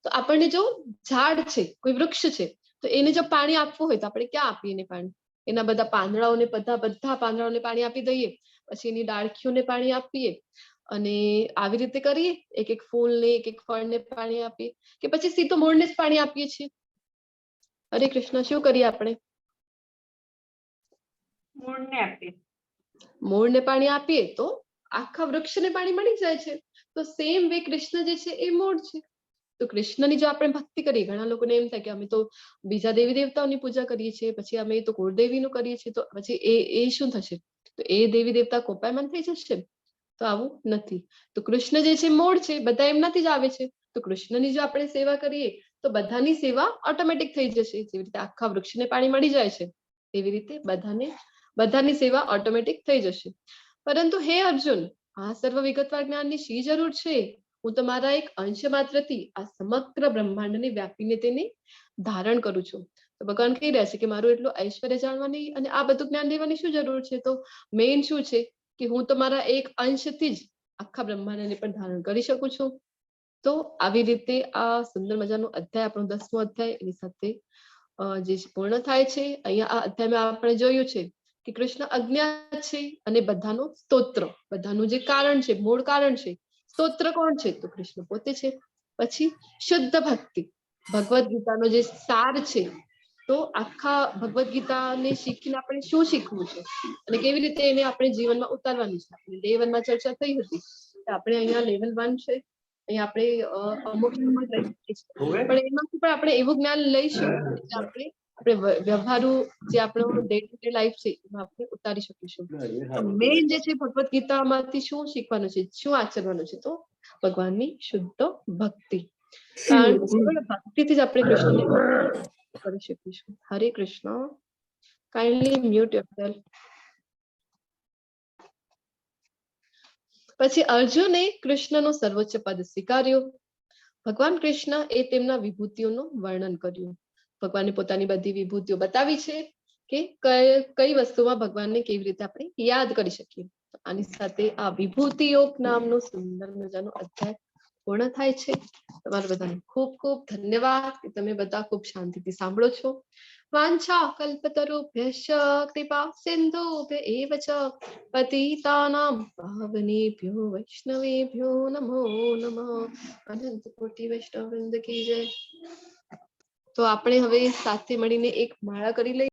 Speaker 1: તો આપણને જો ઝાડ છે, કોઈ વૃક્ષ છે, તો એને જો પાણી આપવું હોય તો આપણે ક્યાં આપીએ એને પાણી? એના બધા પાંદડાઓને બધા પાંદડાઓને પાણી આપી દઈએ, પછી એની ડાળખીઓને પાણી આપીએ, અને આવી રીતે કરીએ, એક એક ફૂલને એક એક ફળને પાણી આપીએ, કે પછી સીધું મૂળને જ પાણી આપીએ છીએ? હરે કૃષ્ણ. શું કરીએ આપણે? મૂળને પાણી આપીએ તો આખા વૃક્ષને પાણી મળી જાય છે. તો સેમ વે કૃષ્ણ જે છે એ મૂળ છે. તો કૃષ્ણની જો આપણે ભક્તિ કરીએ, ઘણા લોકોને એમ થાય કે અમે તો બીજા દેવી દેવતાઓની પૂજા કરીએ છીએ, પછી અમે તો કુળદેવીનું કરીએ છીએ, તો પછી એ શું થશે? તો એ દેવી દેવતા કોપાયમાન થઈ જશે? તો આવું નથી. તો કૃષ્ણ જે છે મૂળ છે, બધા એમનાથી જ આવે છે. તો કૃષ્ણની જો આપણે સેવા કરીએ તો બધાની સેવા ઓટોમેટિક થઈ જશે. જેવી રીતે આખા વૃક્ષને પાણી મળી જાય છે, એવી રીતે બધાની સેવા ઓટોમેટિક થઈ જશે. પરંતુ હે અર્જુન, આ સર્વ વિગતવાર જ્ઞાનની શી જરૂર છે? હું તમારા એક અંશ માત્રથી આ સમગ્ર બ્રહ્માંડને વ્યાપીને તેને ધારણ કરું છું. તો ભગવાન કહી રહ્યા છે કે મારું એટલું ઐશ્વર્ય જાણવાની અને આ બધું જ્ઞાન લેવાની શું જરૂર છે? તો મેઇન શું છે કે હું તમારા એક અંશથી જ આખા બ્રહ્માંડને પણ ધારણ કરી શકું છું. તો આવી રીતે આ સુંદર મજાનો અધ્યાય, આપણો 10મો અધ્યાય એની સાથે જે પૂર્ણ થાય છે. અહીંયા આ અધ્યાયમાં આપણે જોયું છે કે કૃષ્ણ અજ્ઞાત છે અને બધાનો સ્તોત્ર, બધાનું જે કારણ છે, મૂળ કારણ છે, સ્તોત્ર કોણ છે? તો કૃષ્ણ પોતે છે. પછી શુદ્ધ ભક્તિ, ભગવદ ગીતાનો જે સાર છે. તો આખા ભગવદ ગીતાને શીખીને આપણે શું શીખવું છે અને કેવી રીતે એને આપણે જીવનમાં ઉતારવાની છે. આપણે ડે 1 માં ચર્ચા થઈ હતી. આપણે અહીંયા લેવલ 1 છે, અહીંયા આપણે અમુક સમજ લઈ શકીએ છીએ, પણ એમાંથી પણ આપણે એવું જ્ઞાન લઈશું કે આપણે વ્યવહારુ જે આપણો ડે ટુ ડે લાઈફ છે એમાં આપણે ઉતારી શકીશું. તો મેઇન જે છે ભગવદ ગીતામાંથી શું શીખવાનું છે, શું આચરવાનું છે? તો ભગવાનની શુદ્ધ ભક્તિ. કારણ કેવળ ભક્તિથી જ આપણે કૃષ્ણને કરી શકીશું. હરે કૃષ્ણ. Kindly mute yourself. પછી અર્જુને કૃષ્ણનો સર્વોચ્ચ પદ સ્વીકાર્યો. ભગવાન કૃષ્ણ એ તેમના વિભૂતિઓનું વર્ણન કર્યું. ભગવાને પોતાની બધી વિભૂતિઓ બતાવી છે કે કઈ વસ્તુમાં ભગવાનને કેવી રીતે આપણે યાદ કરી શકીએ. આની સાથે આ વિભૂતિ યોગ નામનો સુંદર મજાનો અધ્યાય પૂર્ણ થાય છે. તમારા બધાને ખૂબ ખૂબ ધન્યવાદ કે તમે બધા ખૂબ શાંતિથી સાંભળો છો. વાંછા કલ્પતરુભ્યશ્ચ કૃપા સિંધુભ્ય એવ ચ પતિતાનાં પાવનેભ્યો વૈષ્ણવેભ્યો નમો નમઃ. અનંત કોટી વૈષ્ણવ વૃંદ કી જય. તો આપણે હવે સાથે મળીને એક માળા કરી લઈએ.